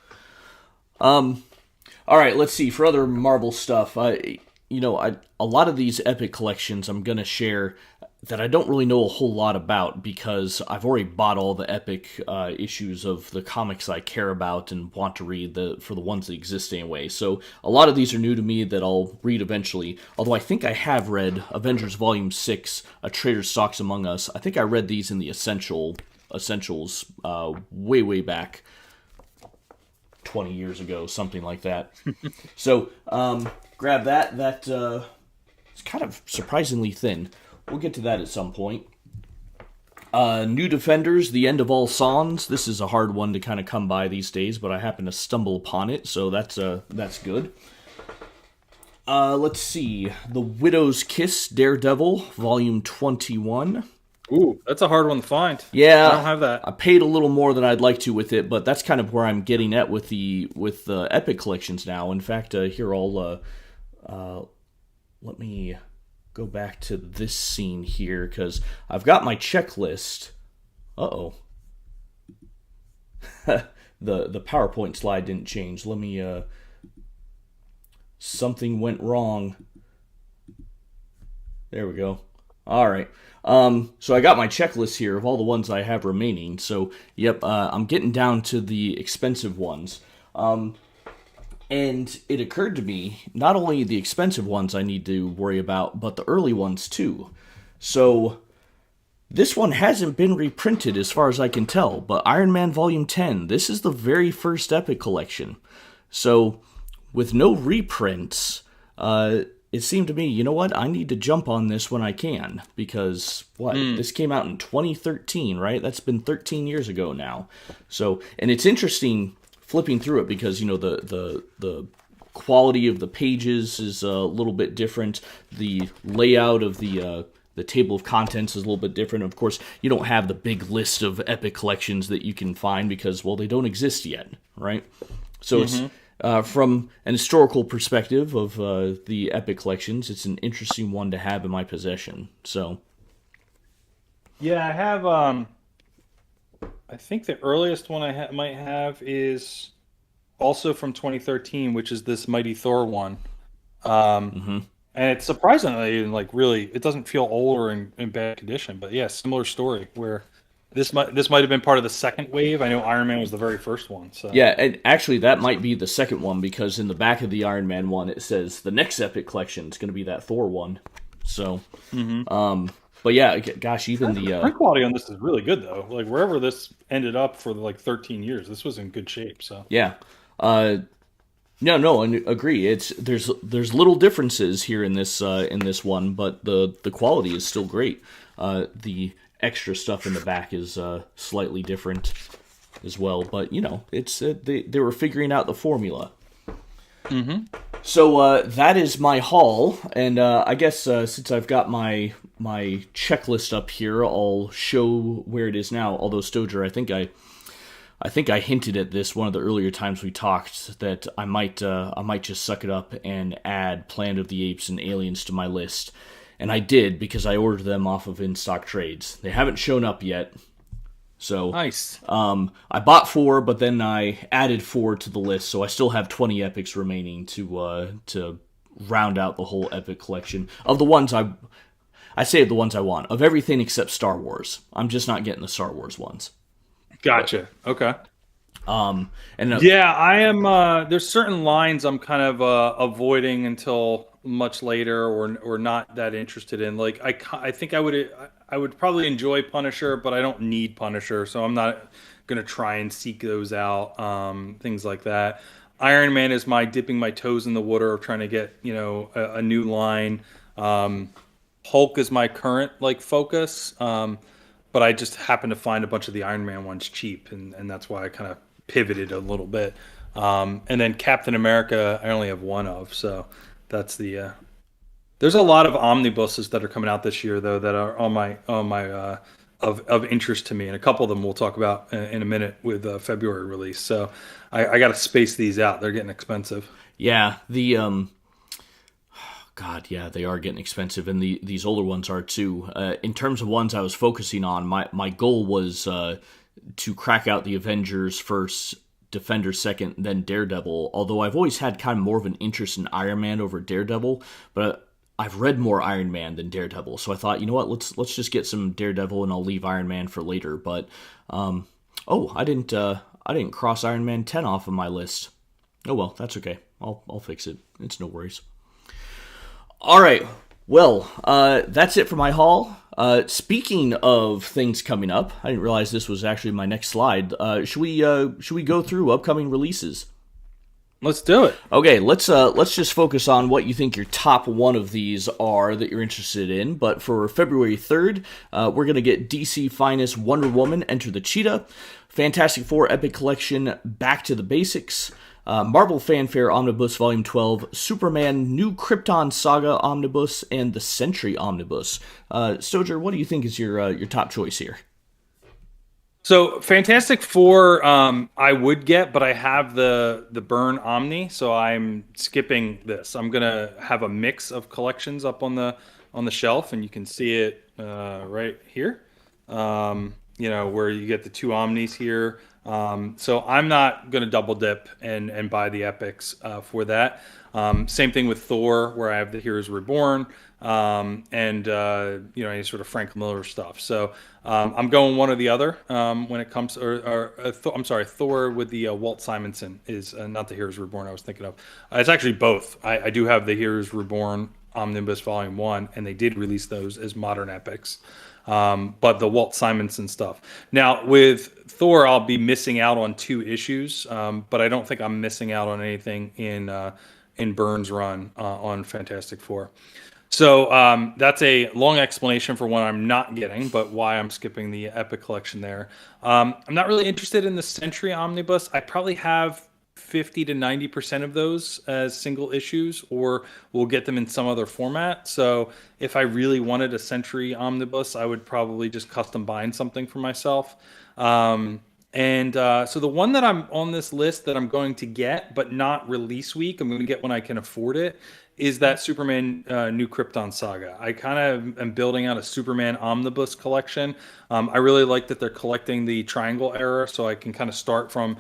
All right, let's see. For other Marvel stuff, a lot of these Epic collections I'm going to share that I don't really know a whole lot about because I've already bought all the Epic issues of the comics I care about and want to read for the ones that exist anyway. So a lot of these are new to me that I'll read eventually. Although I think I have read Avengers Volume 6, A Traitor Stalks Among Us. I think I read these in the Essentials way back 20 years ago, something like that. So grab that. It's kind of surprisingly thin. We'll get to that at some point. New Defenders, The End of All Songs. This is a hard one to kind of come by these days, but I happen to stumble upon it, so that's good. Let's see. The Widow's Kiss, Daredevil, Volume 21. Ooh, that's a hard one to find. Yeah, I don't have that. I paid a little more than I'd like to with it, but that's kind of where I'm getting at with the Epic collections now. In fact, here I'll let me go back to this scene here because I've got my checklist. Uh-oh. the PowerPoint slide didn't change. Let me something went wrong. There we go. All right. So I got my checklist here of all the ones I have remaining. So, yep, I'm getting down to the expensive ones. And it occurred to me, not only the expensive ones I need to worry about, but the early ones too. So, this one hasn't been reprinted as far as I can tell, but Iron Man Volume 10, this is the very first Epic collection. So, with no reprints, it seemed to me, you know what, I need to jump on this when I can, because, this came out in 2013, right? That's been 13 years ago now. So, and it's interesting flipping through it because, the quality of the pages is a little bit different. The layout of the table of contents is a little bit different. Of course, you don't have the big list of Epic collections that you can find because, well, they don't exist yet, right? So it's from an historical perspective of the Epic collections, it's an interesting one to have in my possession. So, yeah, I have. I think the earliest one I might have is also from 2013, which is this Mighty Thor one. And it's surprisingly, really, it doesn't feel old or in bad condition. But yeah, similar story where this might have been part of the second wave. I know Iron Man was the very first one. So yeah, and actually that might be the second one because in the back of the Iron Man one it says the next Epic collection is going to be that Thor one. So, but yeah, gosh, even the print quality on this is really good though. Like wherever this ended up for 13 years, this was in good shape. So yeah, no, I agree. There's little differences here in this one, but the quality is still great. The extra stuff in the back is slightly different as well, but it's they were figuring out the formula. So that is my haul, and I guess since I've got my checklist up here, I'll show where it is now. Although Stojr, I think I hinted at this one of the earlier times we talked that I might just suck it up and add Planet of the Apes and Aliens to my list, and I did because I ordered them off of In Stock Trades. They haven't shown up yet. So nice. I bought 4, but then I added 4 to the list, so I still have 20 epics remaining to round out the whole Epic collection of the ones I say the ones I want of everything except Star Wars. I'm just not getting the Star Wars ones. Gotcha. Okay. And yeah, I am. There's certain lines I'm kind of avoiding until much later, or not that interested in. Like I think I would probably enjoy Punisher, but I don't need Punisher, so I'm not gonna try and seek those out. Things like that. Iron Man is my dipping my toes in the water of trying to get a new line. Hulk is my current focus. But I just happened to find a bunch of the Iron Man ones cheap, and that's why I kind of pivoted a little bit. And then Captain America, I only have one of, so that's the. There's a lot of omnibuses that are coming out this year, though, that are on my of interest to me, and a couple of them we'll talk about in a minute with February release. So I got to space these out; they're getting expensive. Yeah, God, yeah, they are getting expensive, and these older ones are too. In terms of ones I was focusing on, my goal was to crack out the Avengers first, Defender second, then Daredevil. Although I've always had kind of more of an interest in Iron Man over Daredevil, but I've read more Iron Man than Daredevil, so I thought, you know what, let's just get some Daredevil and I'll leave Iron Man for later. But I didn't cross Iron Man 10 off of my list. Oh well, that's okay. I'll fix it. It's no worries. All right. Well, that's it for my haul. Speaking of things coming up, I didn't realize this was actually my next slide. Should we go through upcoming releases? Let's do it. Okay, let's just focus on what you think your top one of these are that you're interested in. But for February 3rd, we're going to get DC Finest Wonder Woman Enter the Cheetah, Fantastic Four Epic Collection Back to the Basics, Marvel Fanfare Omnibus Volume 12, Superman New Krypton Saga Omnibus, and the Sentry Omnibus. Stojr, what do you think is your top choice here? So Fantastic Four, I would get, but I have the Burn Omni, so I'm skipping this. I'm gonna have a mix of collections up on the shelf, and you can see it right here. Where you get the two Omnis here. So I'm not gonna double dip and buy the epics for that. Same thing with Thor, where I have the Heroes Reborn, and any sort of Frank Miller stuff. So I'm going one or the other when it comes, I'm sorry, Thor with the Walt Simonson is not the Heroes Reborn I was thinking of. It's actually both. I do have the Heroes Reborn Omnibus Volume 1, and they did release those as modern epics. But the Walt Simonson stuff. Now, with Thor, I'll be missing out on 2 issues, but I don't think I'm missing out on anything in Byrne's run on Fantastic Four. So that's a long explanation for what I'm not getting, but why I'm skipping the Epic Collection there. I'm not really interested in the Sentry Omnibus. I probably have 50 to 90% of those as single issues, or we'll get them in some other format. So if I really wanted a Sentry Omnibus, I would probably just custom bind something for myself. So the one that I'm on this list that I'm going to get, but not release week, I'm going to get when I can afford it, is that Superman New Krypton Saga. I kind of am building out a Superman Omnibus collection. I really like that they're collecting the Triangle era, so I can kind of start from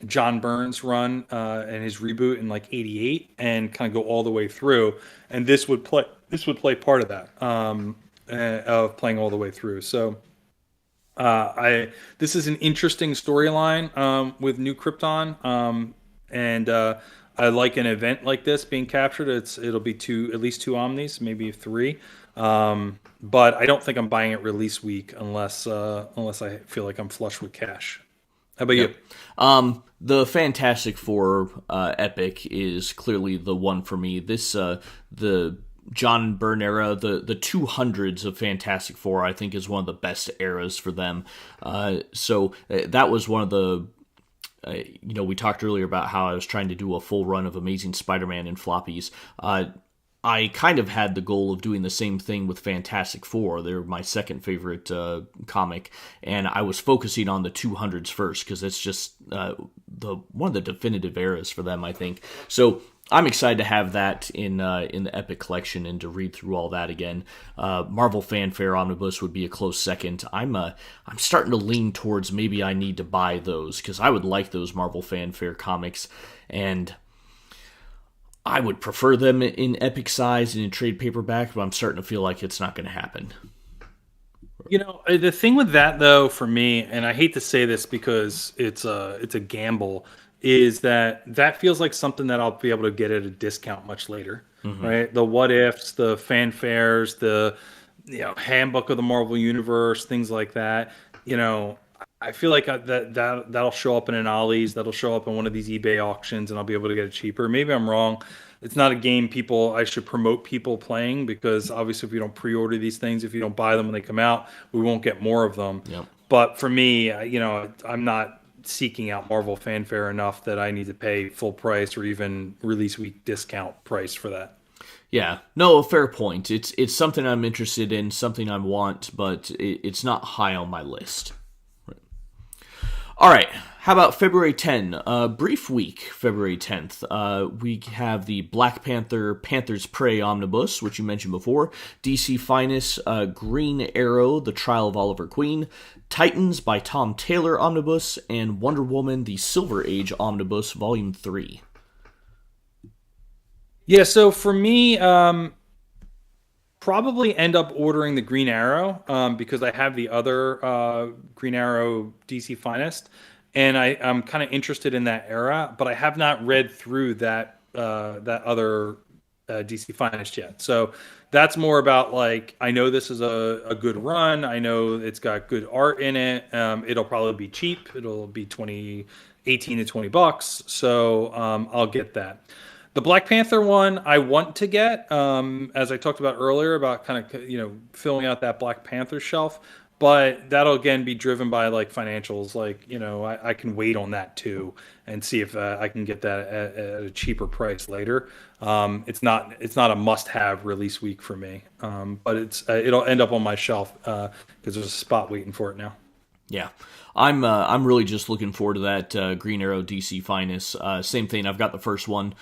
John Byrne's run and his reboot in like '88, and kind of go all the way through. And this would play part of that of playing all the way through. So this is an interesting storyline with New Krypton, and I like an event like this being captured. It'll be at least 2 Omnis, maybe 3. But I don't think I'm buying it release week unless I feel like I'm flush with cash. How about you? The Fantastic Four epic is clearly the one for me. This the John Byrne era, the 200s of Fantastic Four, I think is one of the best eras for them. So that was one of the. We talked earlier about how I was trying to do a full run of Amazing Spider-Man in floppies. I kind of had the goal of doing the same thing with Fantastic Four. They're my second favorite comic, and I was focusing on the 200s first because it's just one of the definitive eras for them, I think. So I'm excited to have that in the Epic Collection and to read through all that again. Marvel Fanfare Omnibus would be a close second. I'm starting to lean towards maybe I need to buy those because I would like those Marvel Fanfare comics, and I would prefer them in epic size and in trade paperback, but I'm starting to feel like it's not going to happen. The thing with that, though, for me, and I hate to say this because it's a gamble, is that feels like something that I'll be able to get at a discount much later, right? The what ifs, the fanfares, the handbook of the Marvel Universe, things like that. I feel like that'll show up in an Ollie's, that'll show up in one of these eBay auctions, and I'll be able to get it cheaper. Maybe I'm wrong. It's not a game I should promote people playing, because obviously if you don't pre-order these things, if you don't buy them when they come out, we won't get more of them. Yep. But for me, I'm not seeking out Marvel Fanfare enough that I need to pay full price or even release week discount price for that. Yeah, no, a fair point. It's something I'm interested in, something I want, but it's not high on my list. All right. How about February 10? Brief week, February 10th. We have the Black Panther Panther's Prey Omnibus, which you mentioned before. DC Finest, Green Arrow, The Trial of Oliver Queen. Titans by Tom Taylor Omnibus. And Wonder Woman, The Silver Age Omnibus, Volume 3. Yeah, so for me, probably end up ordering the Green Arrow because I have the other Green Arrow DC Finest, and I'm kind of interested in that era, but I have not read through that other DC Finest yet. So that's more about like I know this is a good run. I know it's got good art in it. It'll probably be cheap. It'll be 18 to $20. So I'll get that. The Black Panther one I want to get, as I talked about earlier, about kind of filling out that Black Panther shelf. But that'll again be driven by like financials. Like I can wait on that too and see if I can get that at a cheaper price later. It's not a must-have release week for me, but it'll end up on my shelf because there's a spot waiting for it now. Yeah, I'm really just looking forward to that Green Arrow DC Finest. Same thing. I've got the first one.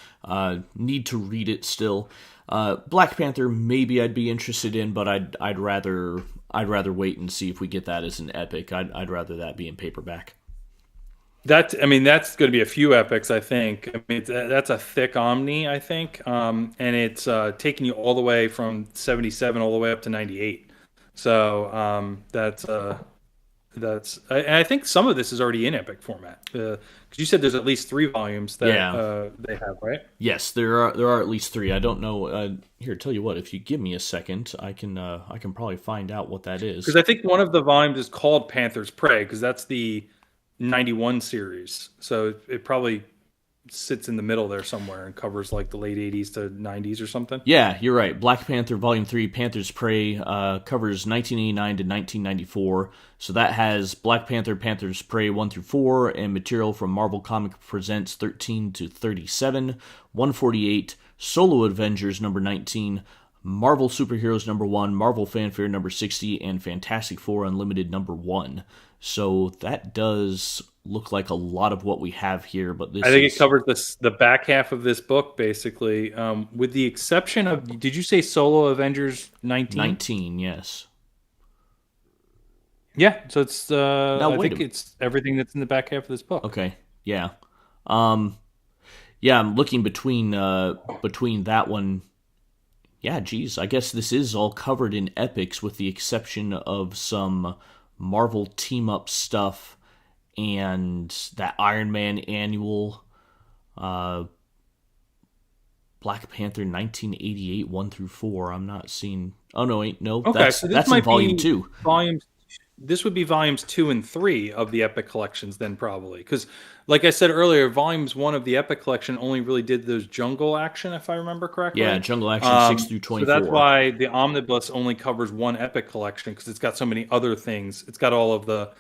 Need to read it still. Black Panther, maybe I'd be interested in, but I'd rather wait and see if we get that as an epic. I'd rather that be in paperback. That's going to be a few epics, I think. I mean, that's a thick Omni, I think, and it's taking you all the way from 77 all the way up to 98. So I think some of this is already in epic format. Because you said there's at least 3 volumes that they have, right? Yes, there are at least 3. I don't know. Here, tell you what. If you give me a second, I can probably find out what that is. Because I think one of the volumes is called Panther's Prey, because that's the 91 series. So it probably sits in the middle there somewhere and covers like the late 80s to 90s or something. Yeah, you're right. Black Panther Volume 3, Panther's Prey, covers 1989 to 1994. So that has Black Panther, Panther's Prey 1 through 4, and material from Marvel Comic Presents 13 to 37, 148, Solo Avengers number 19, Marvel Superheroes number 1, Marvel Fanfare number 60, and Fantastic Four Unlimited number 1. So that does look like a lot of what we have here, but I think it covers the back half of this book, basically, with the exception of, did you say Solo Avengers 19? 19, yes. Yeah, so it's, I think it's everything that's in the back half of this book. Okay, yeah. Yeah, I'm looking between that one. Yeah, geez, I guess this is all covered in epics with the exception of some Marvel team-up stuff and that Iron Man annual, Black Panther 1988 1 through 4. I'm not seeing. Oh no, wait, no. Okay, that's in volume 2. This would be volumes 2 and 3 of the Epic collections, then probably, because, like I said earlier, volumes 1 of the Epic collection only really did those Jungle Action, if I remember correctly. Yeah, Jungle Action 6 through 24. So that's why the Omnibus only covers one Epic collection, because it's got so many other things. It's got all of the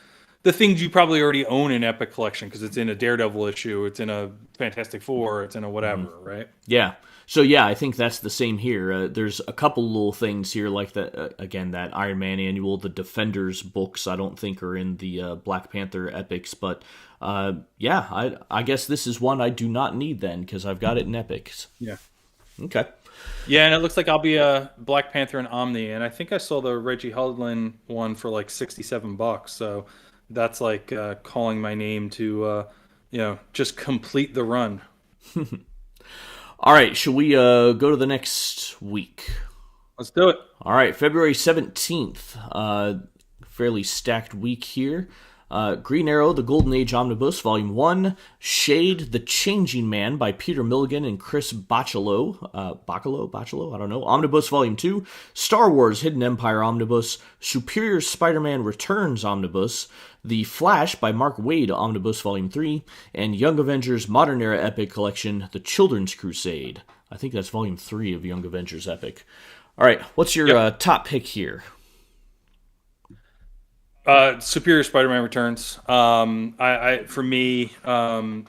things you probably already own in Epic collection, because it's in a Daredevil issue, it's in a Fantastic Four, it's in a whatever, right? Yeah. So yeah, I think that's the same here. There's a couple little things here, like that. Again, that Iron Man annual, the Defenders books. I don't think are in the Black Panther epics, but yeah, I guess this is one I do not need then because I've got it in epics. Yeah. Okay. Yeah, and it looks like I'll be a Black Panther and Omni, and I think I saw the Reggie Hudlin one for like $67. So that's like calling my name to just complete the run. All right, shall we go to the next week? Let's do it. All right, February 17th. Fairly stacked week here. Green Arrow, The Golden Age Omnibus, Volume 1. Shade, The Changing Man by Peter Milligan and Chris Bachalo. Bachalo? I don't know. Omnibus, Volume 2. Star Wars, Hidden Empire Omnibus. Superior Spider-Man Returns Omnibus. The Flash by Mark Waid Omnibus Volume 3, and Young Avengers Modern Era Epic Collection, The Children's Crusade. I think that's Volume 3 of Young Avengers Epic. All right, what's your top pick here? Superior Spider-Man Returns. For me,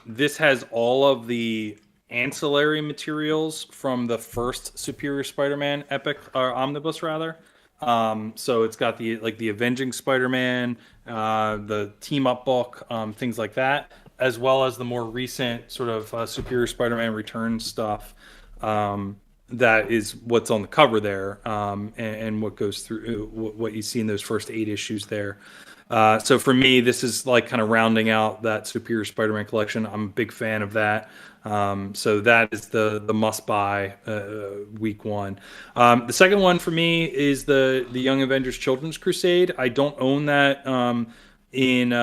this has all of the ancillary materials from the first Superior Spider-Man Epic, or Omnibus rather. So it's got the Avenging Spider-Man, the team up book, things like that, as well as the more recent sort of Superior Spider-Man Returns stuff. That is what's on the cover there, and what goes through what you see in those first 8 issues there. So for me, this is like kind of rounding out that Superior Spider-Man collection. I'm a big fan of that. So that is the must buy week one. The second one for me is the Young Avengers Children's Crusade. I don't own that in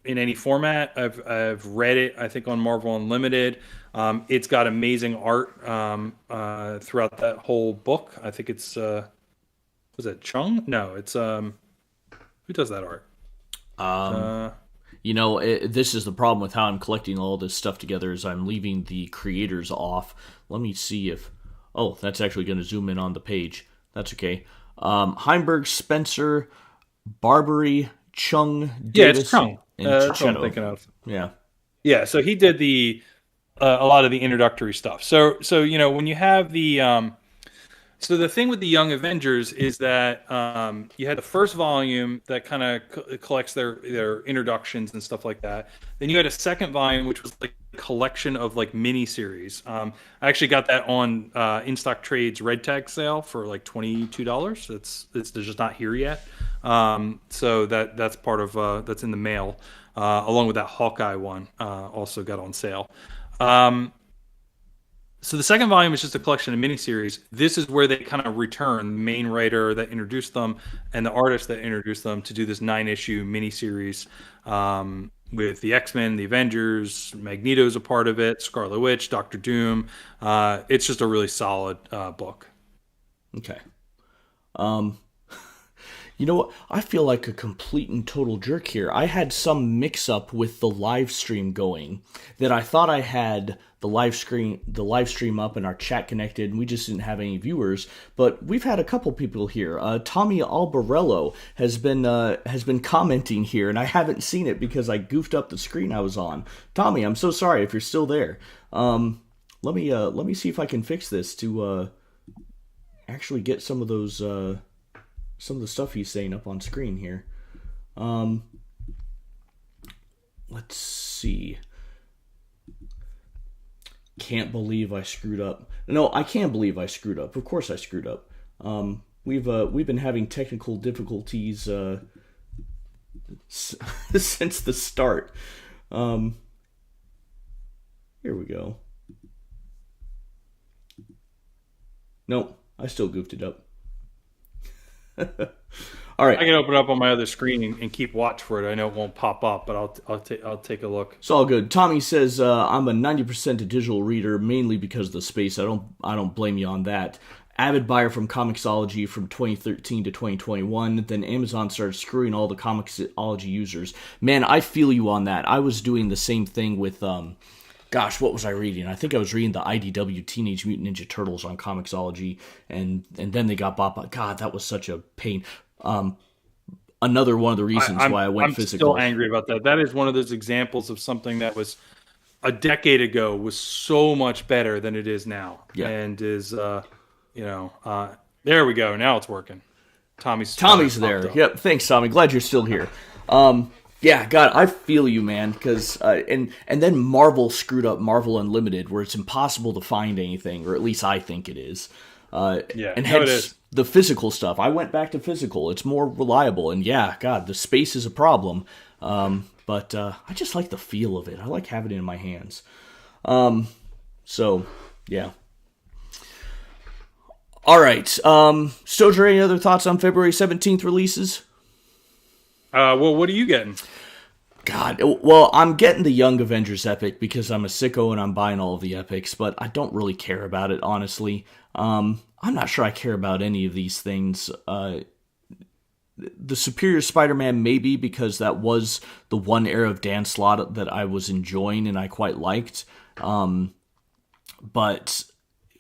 any format. I've read it, I think, on Marvel Unlimited. It's got amazing art throughout that whole book. I think it's was it Chung? No, it's who does that art? This is the problem with how I'm collecting all this stuff together is I'm leaving the creators off. Let me see if... Oh, that's actually going to zoom in on the page. That's okay. Heimberg, Spencer, Barbary, Chung, Davis, yeah, it's Chung. And That's what I'm thinking of. Yeah. Yeah, so he did a lot of the introductory stuff. So when you have so the thing with the Young Avengers is that you had the first volume that kind of collects their introductions and stuff like that. Then you had a second volume which was like a collection of like mini series. I actually got that on In Stock Trade's Red Tag sale for like $22. It's just not here yet. So that's part of that's in the mail, along with that Hawkeye one also got on sale. So the second volume is just a collection of miniseries. This is where they kind of return the main writer that introduced them and the artist that introduced them to do this 9-issue miniseries with the X-Men, the Avengers, Magneto's a part of it, Scarlet Witch, Doctor Doom. It's just a really solid book. Okay. You know what? I feel like a complete and total jerk here. I had some mix-up with the live stream going that I thought I had the live stream up and our chat connected, and we just didn't have any viewers. But we've had a couple people here. Tommy Albarello has been commenting here, and I haven't seen it because I goofed up the screen I was on. Tommy, I'm so sorry if you're still there. Let me see if I can fix this to actually get some of those. Some of the stuff he's saying up on screen here. Let's see. Can't believe I screwed up. No, I can't believe I screwed up. Of course I screwed up. We've been having technical difficulties since the start. Here we go. Nope, I still goofed it up. All right. I can open it up on my other screen and keep watch for it. I know it won't pop up, but I'll take a look. It's all good. Tommy says I'm a 90% digital reader, mainly because of the space. I don't blame you on that. Avid buyer from Comixology from 2013 to 2021. Then Amazon started screwing all the Comixology users. Man, I feel you on that. I was doing the same thing with gosh, what was I reading? I think I was reading the IDW Teenage Mutant Ninja Turtles on Comixology, and then they got bought by... God, that was such a pain. Another one of the reasons why I went physical. I'm still angry about that. That is one of those examples of something that was a decade ago was so much better than it is now. Yeah. And is, there we go. Now it's working. Tommy's there. Yep. Thanks, Tommy. Glad you're still here. Yeah, God, I feel you, man, because and then Marvel screwed up Marvel Unlimited, where it's impossible to find anything, or at least I think it is. And hence, it is. The physical stuff. I went back to physical. It's more reliable, and yeah, God, the space is a problem. But I just like the feel of it. I like having it in my hands. So, yeah. All right. Stojr, any other thoughts on February 17th releases? Well, what are you getting? God, well, I'm getting the Young Avengers epic because I'm a sicko and I'm buying all of the epics, but I don't really care about it, honestly. I'm not sure I care about any of these things. The Superior Spider-Man, maybe, because that was the one era of Dan Slott that I was enjoying and I quite liked. But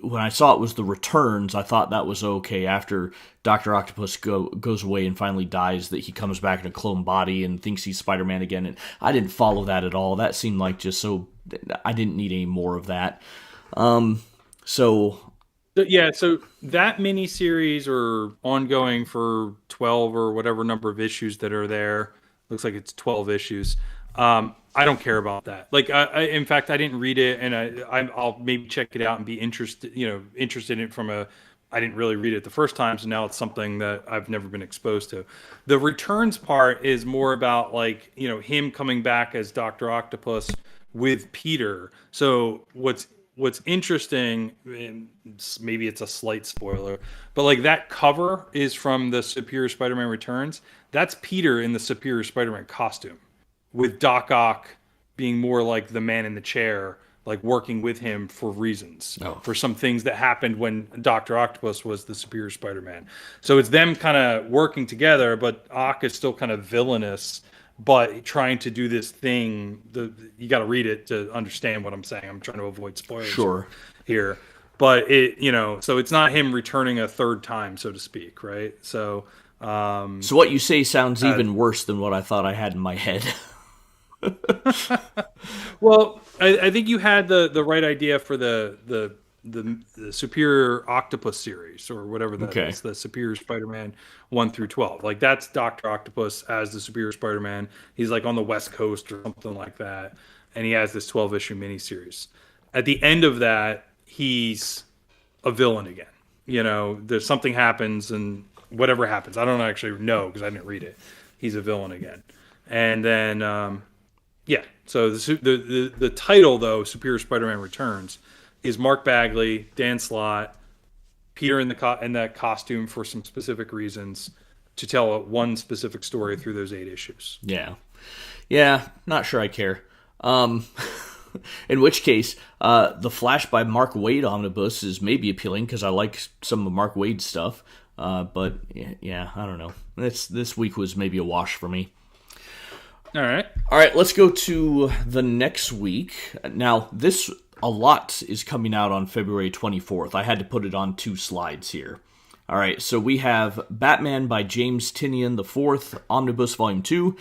when I saw it was the Returns, I thought that was okay. After Dr. Octopus goes away and finally dies, that he comes back in a clone body and thinks he's Spider-Man again. And I didn't follow that at all. That seemed like just so... I didn't need any more of that. So So that mini series or ongoing for 12 or whatever number of issues that are there. Looks like it's 12 issues. I don't care about that. Like, in fact, I didn't read it, and I'll maybe check it out and be interested in it from a. I didn't really read it the first time, so now it's something that I've never been exposed to. The returns part is more about like him coming back as Doctor Octopus with Peter. So what's interesting, and maybe it's a slight spoiler, but like that cover is from the Superior Spider-Man Returns. That's Peter in the Superior Spider-Man costume, with Doc Ock being more like the man in the chair, like working with him for reasons, for some things that happened when Doctor Octopus was the Superior Spider-Man. So it's them kind of working together, but Ock is still kind of villainous, but trying to do this thing. You got to read it to understand what I'm saying. I'm trying to avoid spoilers Sure. here, but so it's not him returning a third time, so to speak, right? So, So what you say sounds even worse than what I thought I had in my head. well, I think you had the right idea for the Superior Octopus series or whatever that is, the Superior Spider-Man 1 through 12. Like that's Doctor Octopus as the Superior Spider-Man. He's like on the West Coast or something like that, and he has this 12-issue miniseries. At the end of that, he's a villain again. There's something happens, and whatever happens, I don't actually know because I didn't read it. He's a villain again, and then yeah. So the title though, Superior Spider-Man Returns, is Mark Bagley, Dan Slott, Peter in that costume for some specific reasons to tell one specific story through those 8 issues. Yeah. Not sure I care. In which case, the Flash by Mark Waid omnibus is maybe appealing because I like some of Mark Waid's stuff. But yeah, I don't know. This week was maybe a wash for me. All right, let's go to the next week. Now, a lot is coming out on February 24th. I had to put it on 2 slides here. All right, so we have Batman by James Tynion IV, Omnibus Volume 2,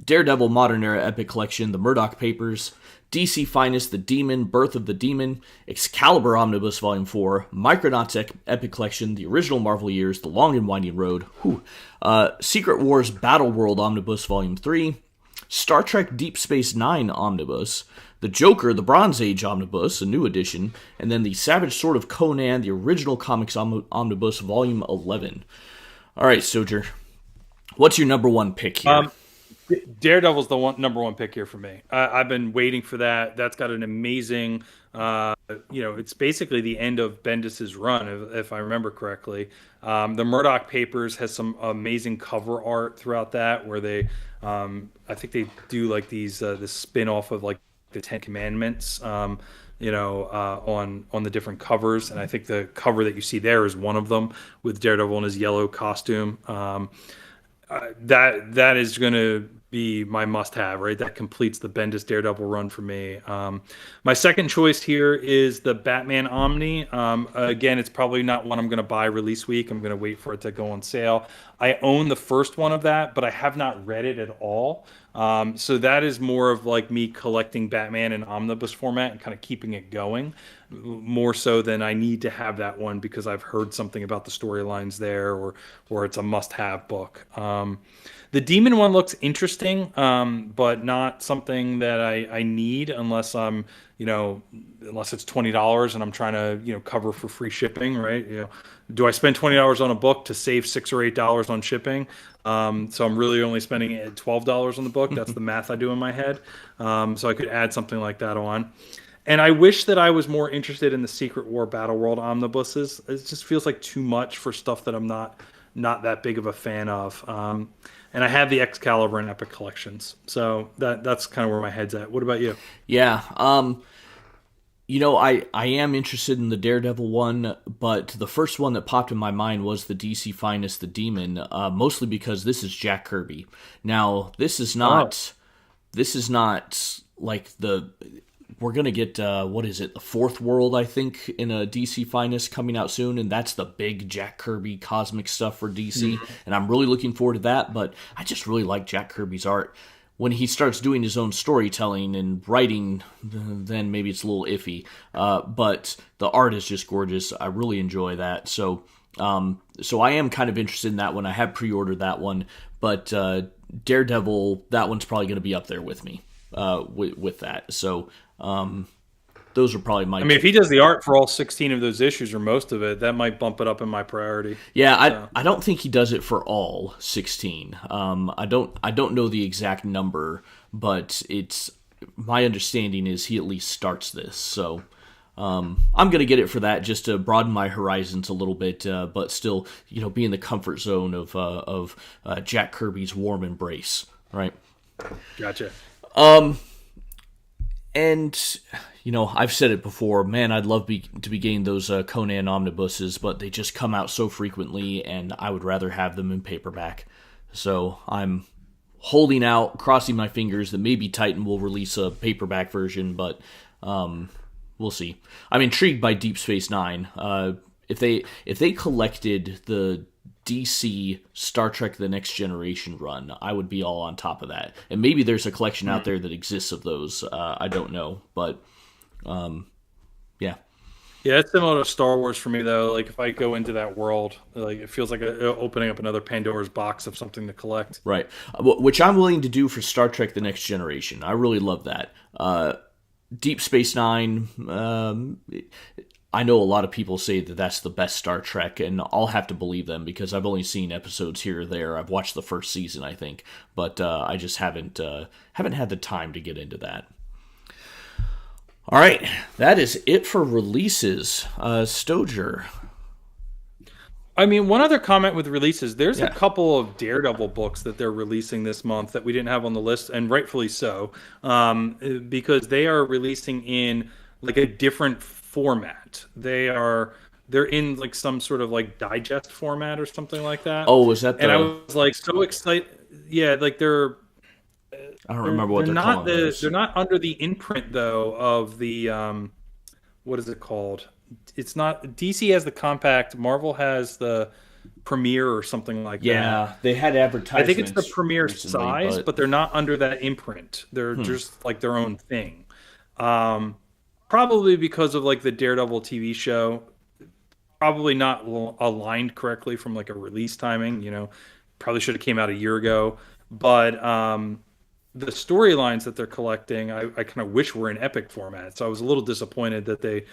Daredevil Modern Era Epic Collection, The Murdoch Papers, DC Finest, The Demon, Birth of the Demon, Excalibur Omnibus Volume 4, Micronauts Epic Collection, The Original Marvel Years, The Long and Winding Road, Secret Wars Battle World Omnibus Volume 3, Star Trek Deep Space Nine Omnibus, The Joker, The Bronze Age Omnibus, a new edition, and then the Savage Sword of Conan, the Original Comics Omnibus, Volume 11. All right, Stojr, what's your number one pick here? Daredevil's the number one pick here for me. I've been waiting for that. That's got an amazing, it's basically the end of Bendis's run, if I remember correctly. The Murdoch Papers has some amazing cover art throughout that, where they, I think they do like these, this spin-off of like the Ten Commandments, on the different covers, and I think the cover that you see there is one of them with Daredevil in his yellow costume. That is going to be my must-have, right? That completes the Bendis Daredevil run for me. My second choice here is the Batman Omni. Again, it's probably not one I'm going to buy release week. I'm going to wait for it to go on sale. I own the first one of that, but I have not read it at all. So that is more of like me collecting Batman in omnibus format and kind of keeping it going, more so than I need to have that one because I've heard something about the storylines there, or it's a must-have book. The Demon one looks interesting, but not something that I need unless I'm, unless it's $20 and I'm trying to, cover for free shipping, right? Do I spend $20 on a book to save $6 or $8 on shipping? So I'm really only spending $12 on the book. That's the math I do in my head. So I could add something like that on. And I wish that I was more interested in the Secret War Battle World omnibuses. It just feels like too much for stuff that I'm not that big of a fan of. And I have the Excalibur and Epic collections. So that's kind of where my head's at. What about you? Yeah. I am interested in the Daredevil one, but the first one that popped in my mind was the DC Finest, The Demon, mostly because this is Jack Kirby. Now, this is not like we're going to get, the Fourth World, I think, in a DC Finest coming out soon, and that's the big Jack Kirby cosmic stuff for DC, and I'm really looking forward to that, but I just really like Jack Kirby's art. when he starts doing his own storytelling and writing, then maybe it's a little iffy. But the art is just gorgeous. I really enjoy that. So I am kind of interested in that one. I have pre-ordered that one, but Daredevil, that one's probably going to be up there with me with that. So those are probably my... I mean, if he does the art for all 16 of those issues or most of it, that might bump it up in my priority. Yeah, I don't think he does it for all 16. I don't know the exact number, but it's my understanding is he at least starts this. So I'm going to get it for that, just to broaden my horizons a little bit, but still, be in the comfort zone of Jack Kirby's warm embrace, right? Gotcha. And I've said it before, man, I'd love to be getting those Conan omnibuses, but they just come out so frequently, and I would rather have them in paperback. So I'm holding out, crossing my fingers that maybe Titan will release a paperback version, but we'll see. I'm intrigued by Deep Space Nine. If they collected the DC Star Trek The Next Generation run, I would be all on top of that. And maybe there's a collection out there that exists of those. I don't know, but yeah. Yeah, it's similar to Star Wars for me, though. Like, if I go into that world, like, it feels like opening up another Pandora's box of something to collect. Right. Which I'm willing to do for Star Trek The Next Generation. I really love that. Deep Space Nine, I know a lot of people say that that's the best Star Trek, and I'll have to believe them because I've only seen episodes here or there. I've watched the first season, I think, but I just haven't had the time to get into that. All right, that is it for releases. Stojr. I mean, one other comment with releases. There's a couple of Daredevil books that they're releasing this month that we didn't have on the list, and rightfully so, because they are releasing in like a different format. They're in like some sort of like digest format or something like that. Oh, is that the... And I was like so excited. Yeah, like I don't remember what they're calling those. They're not under the imprint though of the what is it called? It's not DC has the compact, Marvel has the Premiere or something like that. Yeah, they had advertisements. I think it's the Premiere recently, size, but they're not under that imprint. They're just like their own thing. Probably because of like the Daredevil TV show, probably not aligned correctly from like a release timing. Probably should have came out a year ago. But the storylines that they're collecting, I kind of wish were in epic format. So I was a little disappointed that they,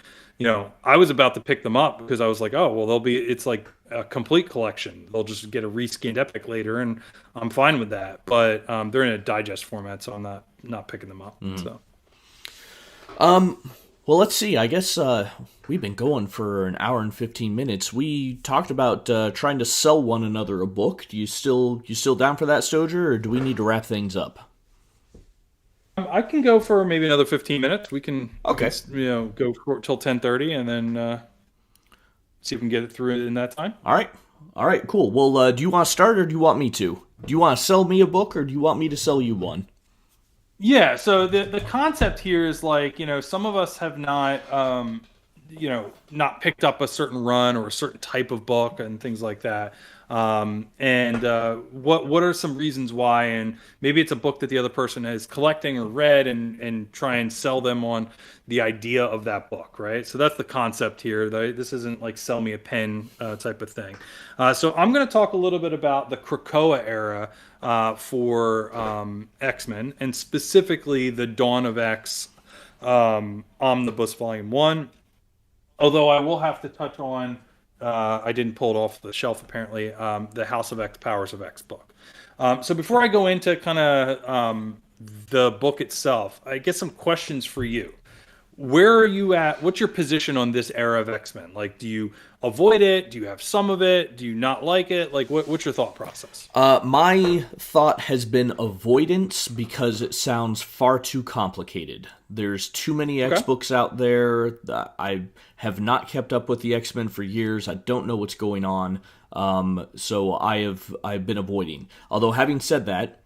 I was about to pick them up because I was like, oh, well, it's like a complete collection. They'll just get a reskinned epic later, and I'm fine with that. But they're in a digest format, so I'm not picking them up. So. Well, let's see. I guess we've been going for an hour and 15 minutes. We talked about trying to sell one another a book. You still down for that, Stojr, or do we need to wrap things up? I can go for maybe another 15 minutes. We can, okay. Go till 10:30, and then see if we can get it through in that time. All right, cool. Well, do you want to start, or do you want me to? Do you want to sell me a book, or do you want me to sell you one? Yeah, so the concept here is like, some of us have not, not picked up a certain run or a certain type of book and things like that. And what are some reasons why? And maybe it's a book that the other person is collecting or read and try and sell them on the idea of that book, right? So that's the concept here. This isn't like sell me a pen type of thing. So I'm going to talk a little bit about the Krakoa era for X-Men, and specifically the Dawn of X Omnibus Volume 1. Although I will have to touch on, I didn't pull it off the shelf apparently, the House of X, Powers of X book. So before I go into kind of the book itself, I get some questions for you. Where are you at? What's your position on this era of X-Men? Like, do you avoid it? Do you have some of it? Do you not like it? Like, what's your thought process? My thought has been avoidance because it sounds far too complicated. There's too many X books out there. I have not kept up with the X-Men for years. I don't know what's going on. So I've been avoiding. Although having said that,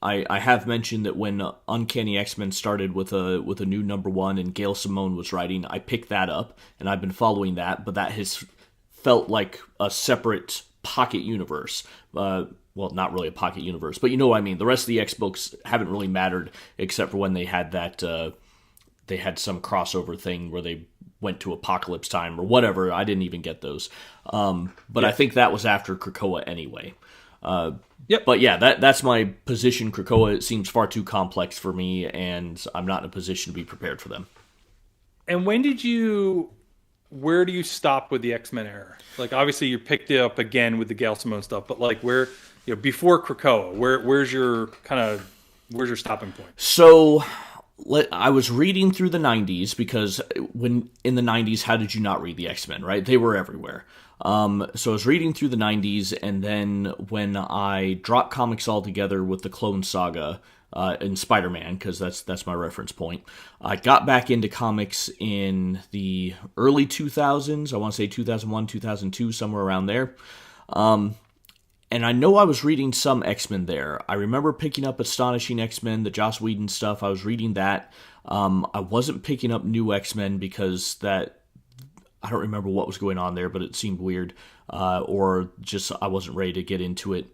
I have mentioned that when Uncanny X-Men started with a new #1 and Gail Simone was writing, I picked that up and I've been following that, but that has felt like a separate pocket universe. well, not really a pocket universe, but you know what I mean. The rest of the X books haven't really mattered except for when they had that they had some crossover thing where they went to Apocalypse Time or whatever. I didn't even get those, but I think that was after Krakoa anyway. Yep. But yeah, that's my position. Krakoa seems far too complex for me, and I'm not in a position to be prepared for them. And where do you stop with the X-Men era? Like, obviously you picked it up again with the Gail Simone stuff, but like before Krakoa, where's your stopping point? So I was reading through the 90s because when in the 90s, how did you not read the X-Men, right? They were everywhere. So I was reading through the 90s, and then when I dropped comics altogether with the Clone Saga and Spider-Man, because that's my reference point, I got back into comics in the early 2000s. I want to say 2001, 2002, somewhere around there. And I know I was reading some X-Men there. I remember picking up Astonishing X-Men, the Joss Whedon stuff. I was reading that. I wasn't picking up New X-Men because I don't remember what was going on there, but it seemed weird, or just I wasn't ready to get into it.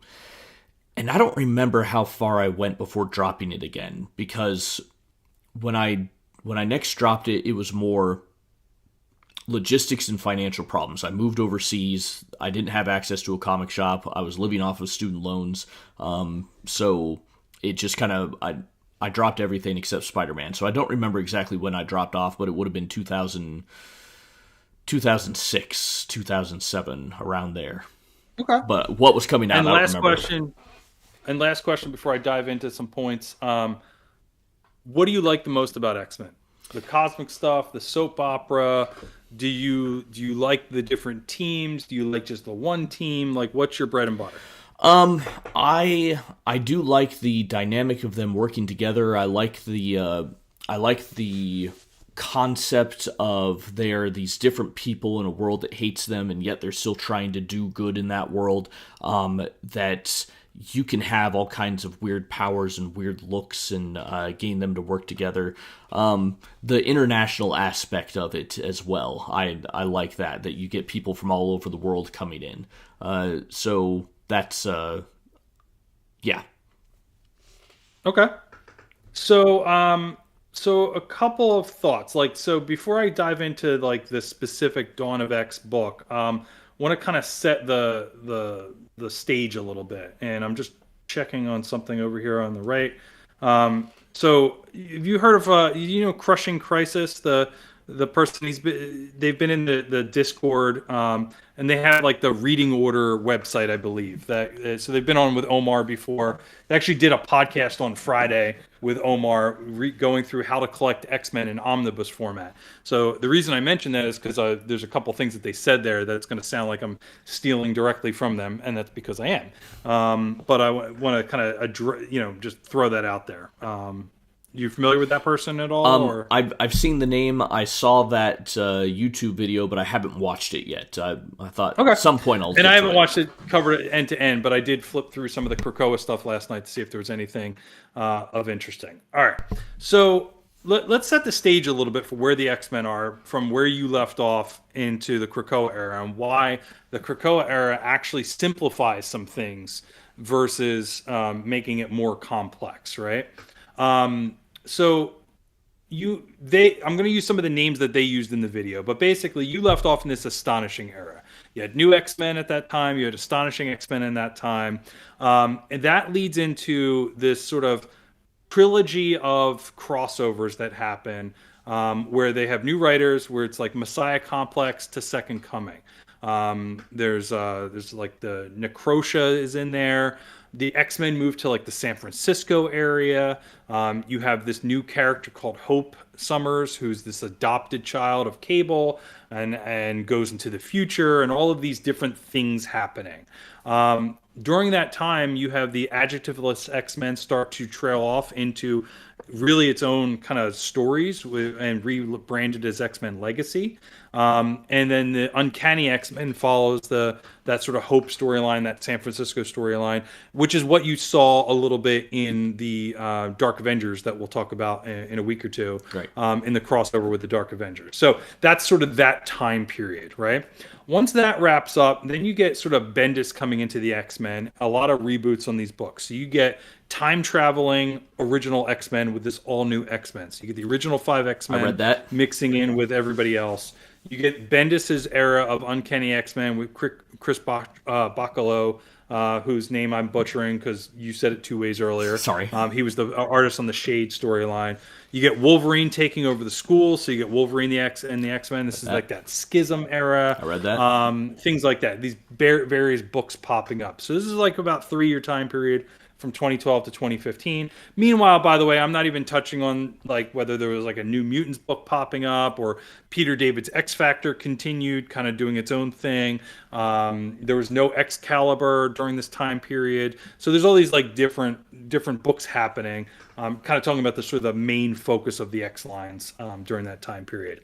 And I don't remember how far I went before dropping it again, because when I next dropped it, it was more logistics and financial problems. I moved overseas. I didn't have access to a comic shop. I was living off of student loans. So it just kind of, I dropped everything except Spider-Man. So I don't remember exactly when I dropped off, but it would have been 2006, 2007, around there. Okay. But what was coming out, and I don't last remember. last question before I dive into some points. What do you like the most about X-Men? The cosmic stuff, the soap opera. Do you like the different teams? Do you like just the one team? Like, what's your bread and butter? I do like the dynamic of them working together. I like the concept of they're these different people in a world that hates them, and yet they're still trying to do good in that world. That you can have all kinds of weird powers and weird looks and gain them to work together. The international aspect of it as well. I like that you get people from all over the world coming in. So that's, yeah. Okay. So, so a couple of thoughts. Like, so before I dive into like the specific Dawn of X book, want to kind of set the stage a little bit, and I'm just checking on something over here on the right. So have you heard of Crushing Crisis, the person they've been in the Discord, and they have like the reading order website, I believe, that so they've been on with Omar before. They actually did a podcast on Friday with Omar going through how to collect X-Men in omnibus format. So the reason I mention that is because there's a couple things that they said there that's going to sound like I'm stealing directly from them, and that's because I am. But I want to kind of just throw that out there. You familiar with that person at all? Or? I've seen the name. I saw that YouTube video, but I haven't watched it yet. I thought at some point I'll. And I haven't watched it covered end to end, but I did flip through some of the Krakoa stuff last night to see if there was anything of interesting. All right, so let's set the stage a little bit for where the X-Men are from where you left off into the Krakoa era, and why the Krakoa era actually simplifies some things versus making it more complex, right? So I'm going to use some of the names that they used in the video, but basically you left off in this astonishing era. You had new X-Men at that time. You had astonishing X-Men in that time. And that leads into this sort of trilogy of crossovers that happen, where they have new writers, where it's like Messiah Complex to Second Coming. There's like the Necrosha is in there. The X-Men moved to like the San Francisco area. You have this new character called Hope Summers, who's this adopted child of Cable, and goes into the future, and all of these different things happening. During that time, you have the adjectiveless X-Men start to trail off into really its own kind of stories and rebranded as X-Men Legacy. And then the Uncanny X-Men follows that sort of Hope storyline, that San Francisco storyline, which is what you saw a little bit in the Dark Avengers that we'll talk about in a week or two, Right. in the crossover with the Dark Avengers. So that's sort of that time period, right? Once that wraps up, then you get sort of Bendis coming into the X-Men, a lot of reboots on these books. So you get time traveling original X-Men with this all new X-Men. So you get the original 5 X-Men I read that. mixing in with everybody else. You get Bendis's era of Uncanny X-Men with Chris Bacalo, whose name I'm butchering because you said it 2 ways earlier. Sorry. He was the artist on the Shade storyline. You get Wolverine taking over the school, so you get Wolverine the X-Men. This is like that Schism era. I read that. Things like that. These various books popping up. So this is like about 3-year time period from 2012 to 2015. Meanwhile, by the way, I'm not even touching on like whether there was like a New Mutants book popping up or Peter David's X Factor continued kind of doing its own thing. There was no Excalibur during this time period. So there's all these like different books happening. Kind of talking about the sort of the main focus of the X lines during that time period.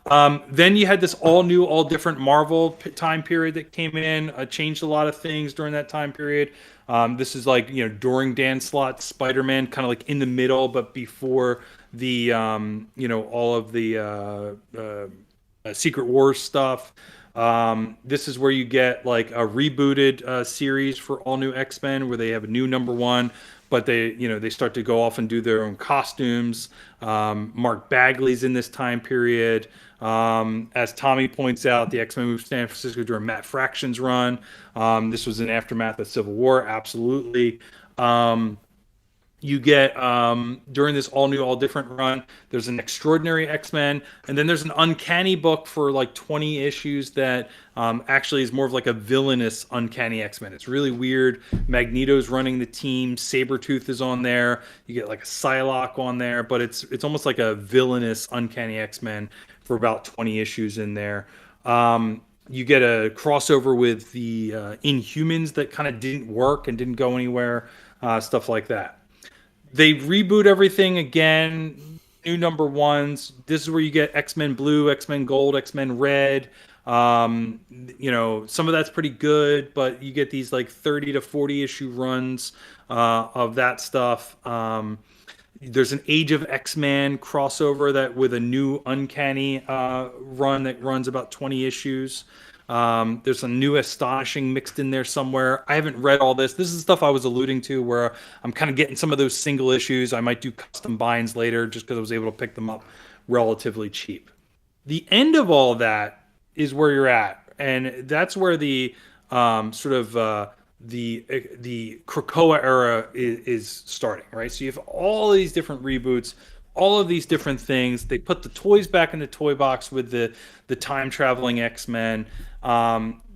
Then you had this all new, all different Marvel time period that came in, changed a lot of things during that time period. This is like, during Dan Slott's Spider-Man, kind of like in the middle, but before the, all of the Secret Wars stuff. This is where you get like a rebooted series for all new X-Men where they have a new #1, but they start to go off and do their own costumes. Mark Bagley's in this time period. As Tommy points out, the X-Men moved to San Francisco during Matt Fraction's run. This was an aftermath of Civil War, absolutely. You get, during this all new, all different run, there's an Extraordinary X-Men, and then there's an Uncanny book for like 20 issues that actually is more of like a villainous Uncanny X-Men. It's really weird. Magneto's running the team. Sabretooth is on there. You get like a Psylocke on there, but it's almost like a villainous Uncanny X-Men for about 20 issues in there. You get a crossover with the Inhumans that kind of didn't work and didn't go anywhere, stuff like that. They reboot everything again, new #1s. This is where you get X-Men Blue, X-Men Gold, X-Men Red. Some of that's pretty good, but you get these like 30 to 40 issue runs of that stuff. There's an Age of X-Men crossover that with a new Uncanny run that runs about 20 issues. There's a new Astonishing mixed in there somewhere. I haven't read all this. This is stuff I was alluding to where I'm kind of getting some of those single issues. I might do custom binds later just because I was able to pick them up relatively cheap. The end of all that is where you're at. And that's where the the Krakoa era is starting, right? So you have all these different reboots, all of these different things. They put the toys back in the toy box with the time traveling X-Men.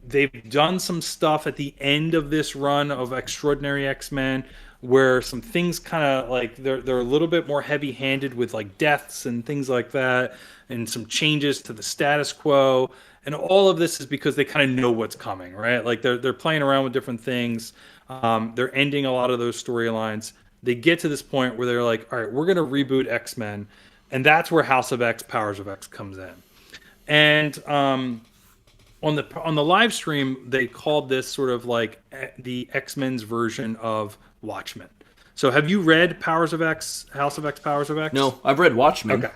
They've done some stuff at the end of this run of Extraordinary X-Men where some things kind of like they're a little bit more heavy-handed with like deaths and things like that, and some changes to the status quo. And all of this is because they kind of know what's coming, right? Like they're playing around with different things. They're ending a lot of those storylines. They get to this point where they're like, all right, we're going to reboot X-Men. And that's where House of X, Powers of X comes in. And on the live stream, they called this sort of like the X-Men's version of Watchmen. So have you read Powers of X, House of X, Powers of X? No, I've read Watchmen. Okay.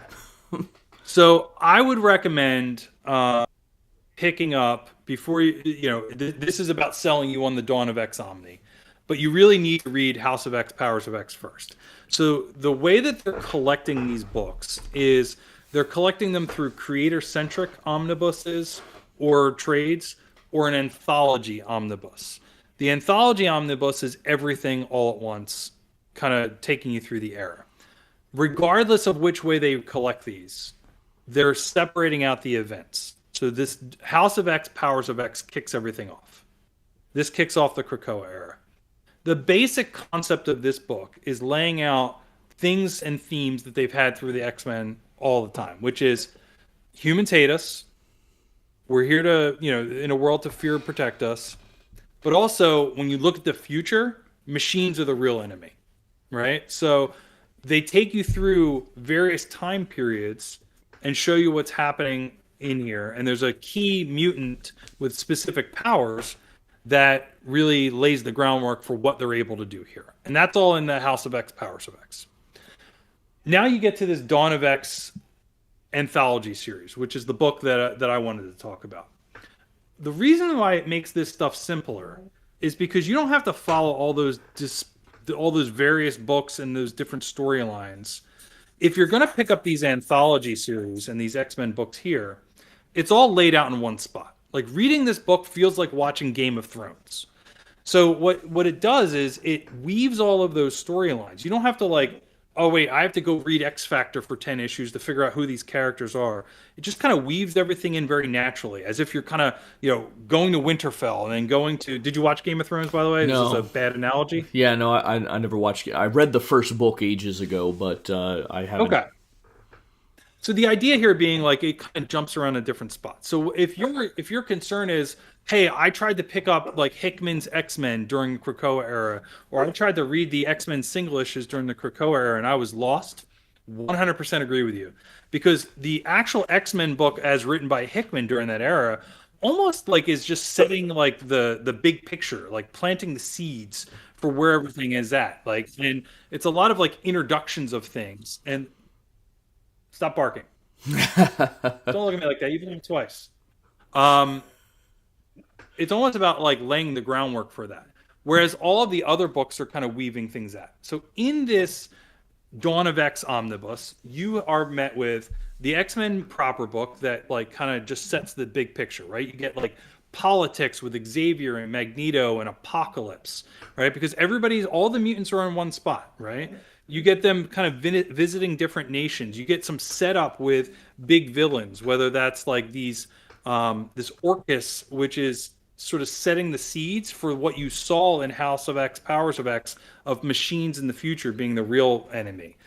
So I would recommend picking up before this is about selling you on the Dawn of X Omni. But you really need to read House of X, Powers of X first. So the way that they're collecting these books is they're collecting them through creator-centric omnibuses or trades or an anthology omnibus. The anthology omnibus is everything all at once, kind of taking you through the era. Regardless of which way they collect these, they're separating out the events. So this House of X, Powers of X kicks everything off. This kicks off the Krakoa era. The basic concept of this book is laying out things and themes that they've had through the X-Men all the time, which is humans hate us. We're here to, in a world to fear and protect us. But also, when you look at the future, machines are the real enemy, right? So they take you through various time periods and show you what's happening in here, and there's a key mutant with specific powers that really lays the groundwork for what they're able to do here. And that's all in the House of X, Powers of X. Now you get to this Dawn of X anthology series, which is the book that I wanted to talk about. The reason why it makes this stuff simpler is because you don't have to follow all those various books and those different storylines. If you're going to pick up these anthology series and these X-Men books here, it's all laid out in one spot. Like reading this book feels like watching Game of Thrones. So what it does is it weaves all of those storylines. You don't have to like, oh wait, I have to go read X Factor for 10 issues to figure out who these characters are. It just kind of weaves everything in very naturally, as if you're kind of, going to Winterfell and then going to, did you watch Game of Thrones, by the way? No. This is a bad analogy. Yeah, no, I never watched it. I read the first book ages ago, but I haven't. Okay. So the idea here being like it kind of jumps around in different spots. So if your concern is, hey, I tried to pick up like Hickman's X-Men during the Krakoa era, or I tried to read the X-Men single issues during the Krakoa era and I was lost, 100% agree with you. Because the actual X-Men book as written by Hickman during that era almost like is just setting like the big picture, like planting the seeds for where everything is at. Like, and it's a lot of like introductions of things. And stop barking. Don't look at me like that. You've done it twice. It's almost about like laying the groundwork for that. Whereas all of the other books are kind of weaving things out. So in this Dawn of X Omnibus, you are met with the X-Men proper book that like kind of just sets the big picture, right? You get like politics with Xavier and Magneto and Apocalypse, right? Because all the mutants are in one spot, right? You get them kind of visiting different nations. You get some setup with big villains, whether that's like this Orcus, which is sort of setting the seeds for what you saw in House of X, Powers of X, of machines in the future being the real enemy.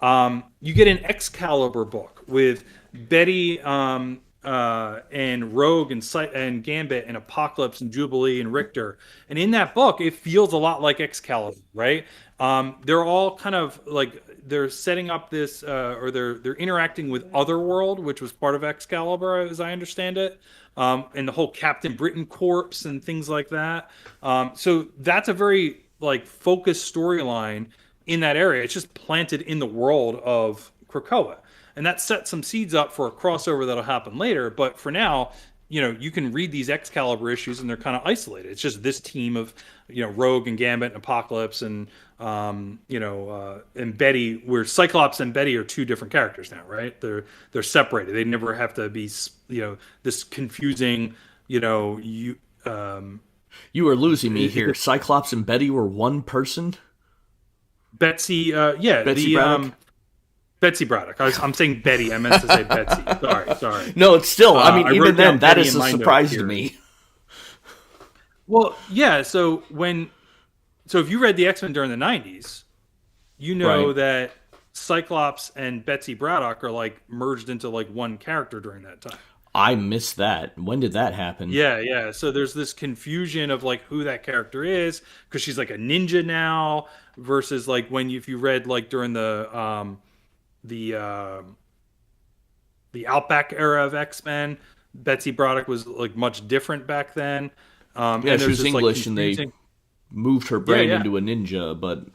You get an Excalibur book with Betty and Rogue and Gambit and Apocalypse and Jubilee and Richter. And in that book, it feels a lot like Excalibur, right? They're all kind of like they're setting up this, or they're interacting with Otherworld, which was part of Excalibur, as I understand it, and the whole Captain Britain corps and things like that. So that's a very like focused storyline in that area. It's just planted in the world of Krakoa. And that sets some seeds up for a crossover that'll happen later. But for now, you can read these Excalibur issues and they're kind of isolated. It's just this team of, Rogue and Gambit and Apocalypse and, and Betty, where Cyclops and Betty are two different characters now, right? They're separated. They never have to be, this confusing, You are losing me here. Cyclops and Betty were one person? Betsy Braddock? Betsy Braddock. I'm saying Betty. I meant to say Betsy. Sorry. No, it's still. Even then, that Betty is a surprise to me. Well, yeah. So if you read the X-Men during the '90s, you know Right. that Cyclops and Betsy Braddock are like merged into like one character during that time. I missed that. When did that happen? Yeah. So there's this confusion of like who that character is because she's like a ninja now versus like if you read like during the Outback era of X-Men, Betsy Braddock was like much different back then. Yeah, and she there's was this, English, like, and they moved her brain into a ninja, but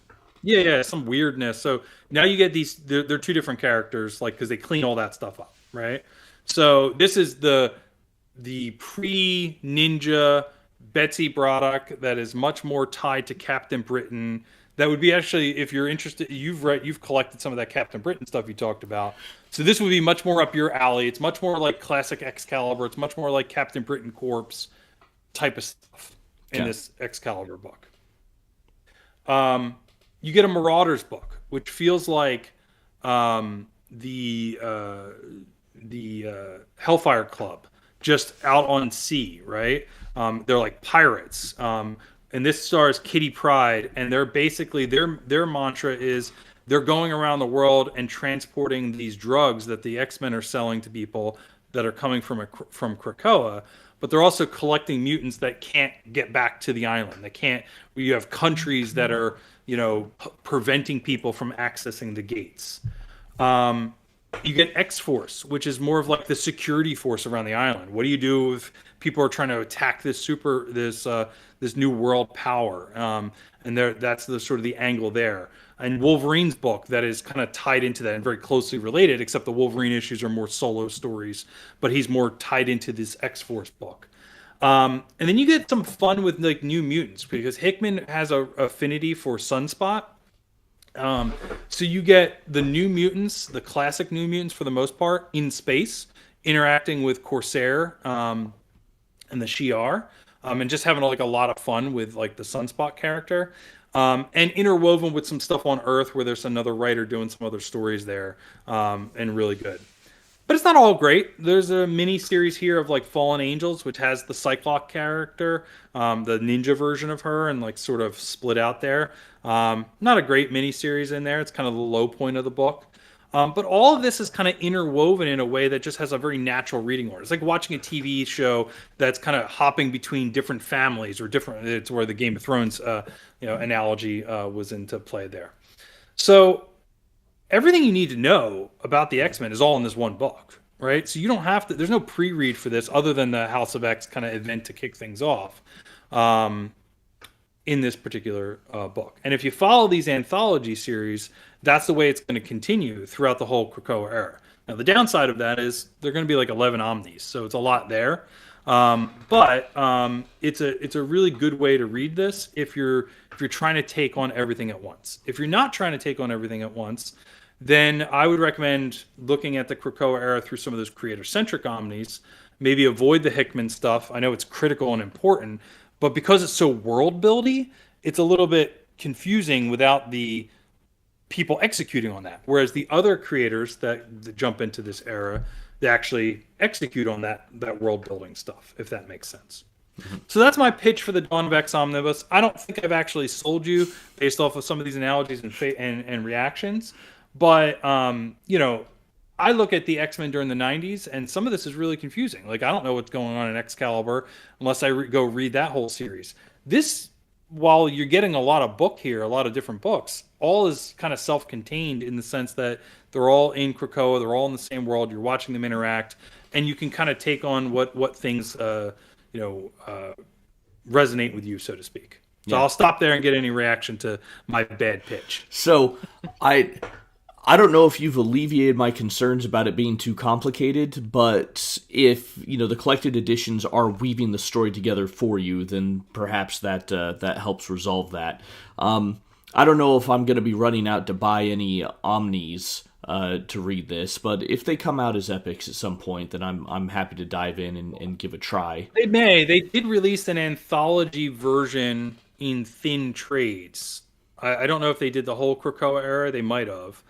yeah, some weirdness. So now you get these. They're two different characters, like because they clean all that stuff up, right? So this is the pre-ninja Betsy Braddock that is much more tied to Captain Britain. That would be actually, if you're interested, you've collected some of that Captain Britain stuff you talked about. So this would be much more up your alley. It's much more like classic Excalibur. It's much more like Captain Britain Corps type of stuff in this Excalibur book. You get a Marauders book, which feels like the Hellfire Club, just out on sea, right? They're like pirates. And this stars Kitty Pryde, and they're basically their mantra is they're going around the world and transporting these drugs that the X-Men are selling to people that are coming from Krakoa, but they're also collecting mutants that can't get back to the island. They can't. You have countries that are preventing people from accessing the gates. You get X Force, which is more of like the security force around the island. What do you do if people are trying to attack this new world power? And that's the sort of the angle there. And Wolverine's book that is kind of tied into that and very closely related, except the Wolverine issues are more solo stories, but he's more tied into this X Force book. And then you get some fun with like New Mutants because Hickman has a affinity for Sunspot. So you get the New Mutants, the classic New Mutants for the most part, in space, interacting with Corsair and the Shi'ar, and just having like a lot of fun with like the Sunspot character, and interwoven with some stuff on Earth where there's another writer doing some other stories there, and really good. But it's not all great. There's a mini series here of like Fallen Angels, which has the Cyclops character, the ninja version of her, and like sort of split out there. Not a great mini series in there. It's kind of the low point of the book. But all of this is kind of interwoven in a way that just has a very natural reading order. It's like watching a TV show that's kind of hopping between different families or different. It's where the Game of Thrones, analogy was into play there. So everything you need to know about the X-Men is all in this one book, right? So you don't have to, there's no pre-read for this other than the House of X kind of event to kick things off in this particular book. And if you follow these anthology series, that's the way it's going to continue throughout the whole Krakoa era. Now, the downside of that is they're going to be like 11 omnis, so it's a lot there. But it's a really good way to read this if you're trying to take on everything at once. If you're not trying to take on everything at once, then I would recommend looking at the Krakoa era through some of those creator-centric omnis. Maybe avoid the Hickman stuff. I know it's critical and important, but because it's so world-buildy, it's a little bit confusing without the people executing on that. Whereas the other creators that jump into this era, they actually execute on that world-building stuff, if that makes sense. So that's my pitch for the Dawn of X Omnibus. I don't think I've actually sold you based off of some of these analogies and reactions. But, I look at the X-Men during the 90s, and some of this is really confusing. Like, I don't know what's going on in Excalibur unless I go read that whole series. This, while you're getting a lot of book here, a lot of different books, all is kind of self-contained in the sense that they're all in Krakoa, they're all in the same world, you're watching them interact, and you can kind of take on what things, resonate with you, so to speak. So yeah. I'll stop there and get any reaction to my bad pitch. So, I don't know if you've alleviated my concerns about it being too complicated, but if, the collected editions are weaving the story together for you, then perhaps that helps resolve that. I don't know if I'm going to be running out to buy any Omnis to read this, but if they come out as epics at some point, then I'm happy to dive in and give a try. They may. They did release an anthology version in thin trades. I don't know if they did the whole Krakoa era. They might have.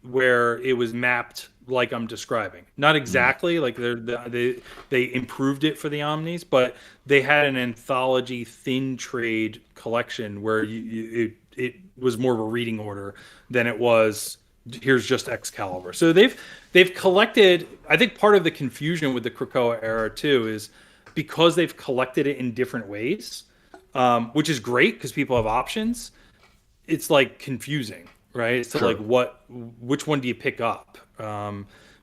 Where it was mapped like I'm describing. Not exactly, like they improved it for the Omnis, but they had an anthology thin trade collection where it was more of a reading order than it was here's just Excalibur. So they've collected, I think part of the confusion with the Krakoa era too is because they've collected it in different ways, which is great because people have options, it's like confusing. Right. So sure. like which one do you pick up?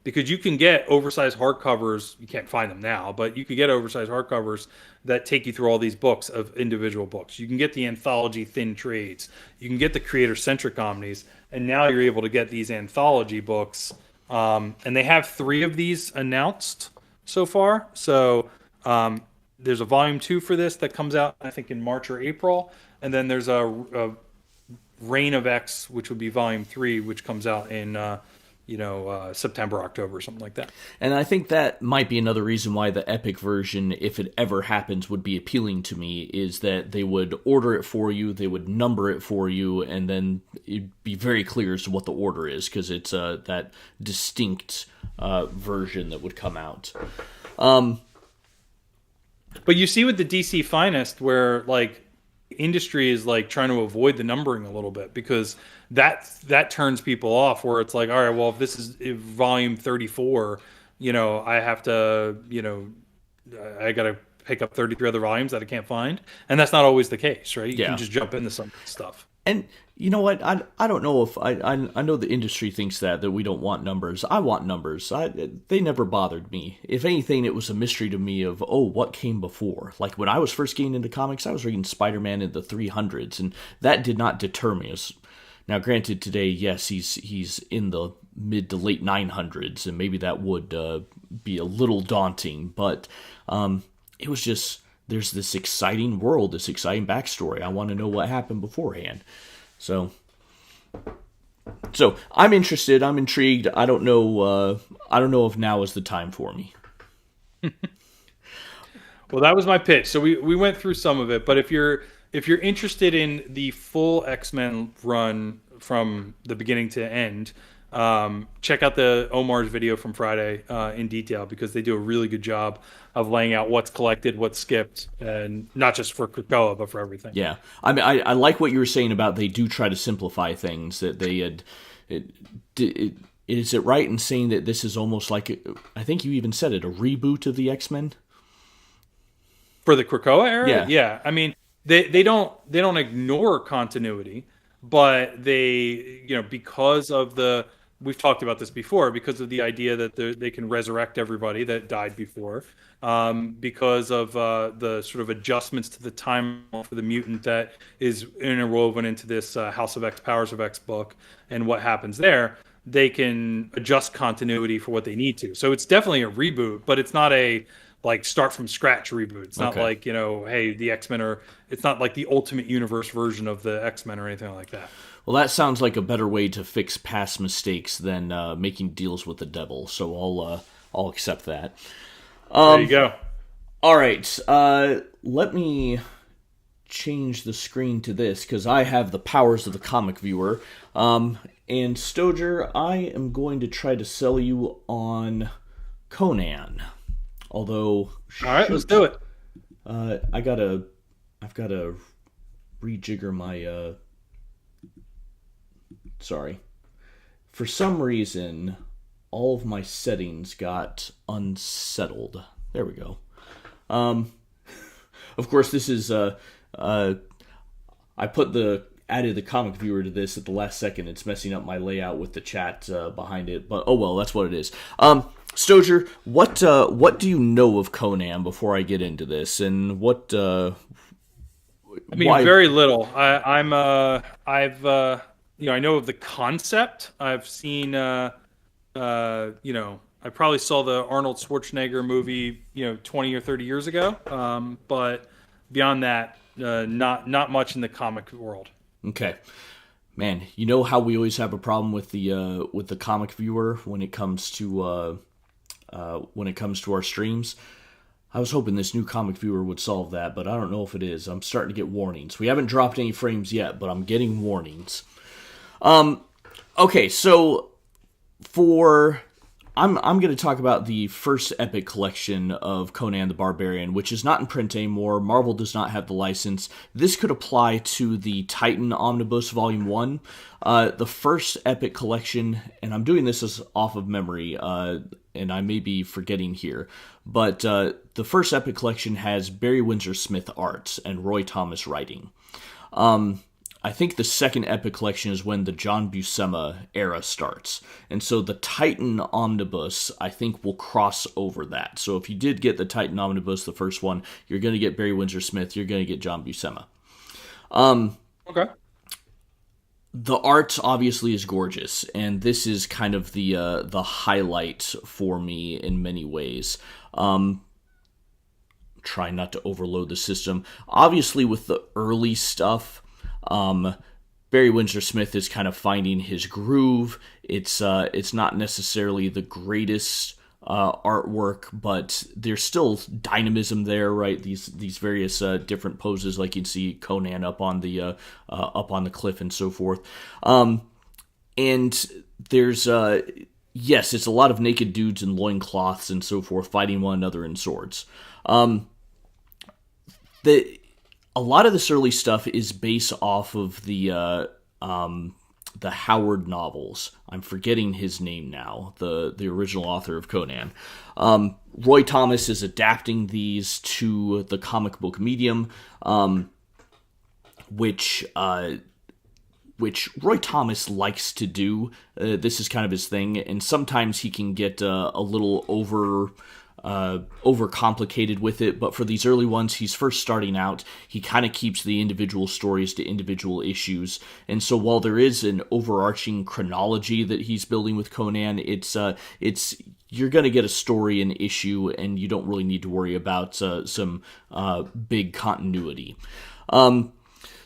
Because you can get oversized hardcovers. You can't find them now, but you could get oversized hardcovers that take you through all these books of individual books. You can get the anthology thin trades. You can get the creator-centric omnis. And now you're able to get these anthology books. And they have 3 of these announced so far. So there's a volume 2 for this that comes out, I think, in March or April. And then there's a Reign of X, which would be volume 3, which comes out in September, October, something like that. And I think that might be another reason why the epic version, if it ever happens, would be appealing to me, is that they would order it for you, they would number it for you, and then it'd be very clear as to what the order is, because it's that distinct version that would come out. But you see with the DC Finest where, like, industry is like trying to avoid the numbering a little bit because that turns people off where it's like, all right, well, if this is volume 34, I have to, I got to pick up 33 other volumes that I can't find. And that's not always the case, right? You can just jump into some stuff. And you know what? I don't know if I know the industry thinks that we don't want numbers. I want numbers. They never bothered me. If anything, it was a mystery to me of what came before. Like when I was first getting into comics, I was reading Spider-Man in the 300s, and that did not deter me. Now, granted, today, yes, he's in the mid to late 900s, and maybe that would be a little daunting. But it was just, there's this exciting world, this exciting backstory. I want to know what happened beforehand. So I'm interested. I'm intrigued. I don't know if now is the time for me. Well, that was my pitch. So we went through some of it, but if you're interested in the full X-Men run from the beginning to end, check out the Omar's video from Friday in detail, because they do a really good job of laying out what's collected, what's skipped, and not just for Krakoa, but for everything. Yeah, I mean, I like what you were saying about they do try to simplify things. That they had, is it right in saying that this is almost like, I think you even said it, a reboot of the X-Men? For the Krakoa era? Yeah. Yeah. I mean, they don't ignore continuity, but they, because of we've talked about this before, because of the idea that they can resurrect everybody that died before, because of the sort of adjustments to the time for the mutant that is interwoven into this House of X, Powers of X book, and what happens there, they can adjust continuity for what they need to. So it's definitely a reboot, but it's not a start from scratch reboot. It's not like, hey, the X-Men it's not like the Ultimate Universe version of the X-Men or anything like that. Well, that sounds like a better way to fix past mistakes than making deals with the devil. So I'll accept that. There you go. All right. Let me change the screen to this, because I have the powers of the comic viewer. And Stojr, I am going to try to sell you on Conan. Although, all right, let's do it. I've got to rejigger my. Sorry, for some reason, all of my settings got unsettled. There we go. Of course, this is I added the comic viewer to this at the last second. It's messing up my layout with the chat behind it, but oh well, that's what it is. Stojr, what do you know of Conan before I get into this, and what? I mean, why? Very little. I know of the concept. I've seen, I probably saw the Arnold Schwarzenegger movie, 20 or 30 years ago. But beyond that, not much in the comic world. Okay. Man, you know how we always have a problem with the comic viewer when it comes to our streams. I was hoping this new comic viewer would solve that, but I don't know if it is. I'm starting to get warnings. We haven't dropped any frames yet, but I'm getting warnings. Okay, so I'm going to talk about the first epic collection of Conan the Barbarian, which is not in print anymore. Marvel does not have the license. This could apply to the Titan Omnibus Volume 1. The first epic collection, and I'm doing this as off of memory, and I may be forgetting here, but the first epic collection has Barry Windsor Smith art and Roy Thomas writing. I think the second epic collection is when the John Buscema era starts. And so the Titan Omnibus, I think, will cross over that. So if you did get the Titan Omnibus, the first one, you're going to get Barry Windsor Smith, you're going to get John Buscema. Okay. The art obviously is gorgeous, and this is kind of the highlight for me in many ways. Trying not to overload the system. Obviously, with the early stuff, Barry Windsor Smith is kind of finding his groove. It's not necessarily the greatest artwork, but there's still dynamism there, right? These various different poses, like you can see Conan up on the cliff and so forth. And there's yes, it's a lot of naked dudes in loincloths and so forth fighting one another in swords. A lot of this early stuff is based off of the Howard novels. I'm forgetting his name now, the original author of Conan. Roy Thomas is adapting these to the comic book medium, which which Roy Thomas likes to do. This is kind of his thing, and sometimes he can get a little overcomplicated with it, but for these early ones, he's first starting out, he kind of keeps the individual stories to individual issues, and so while there is an overarching chronology that he's building with Conan, it's you're going to get a story and issue, and you don't really need to worry about some big continuity.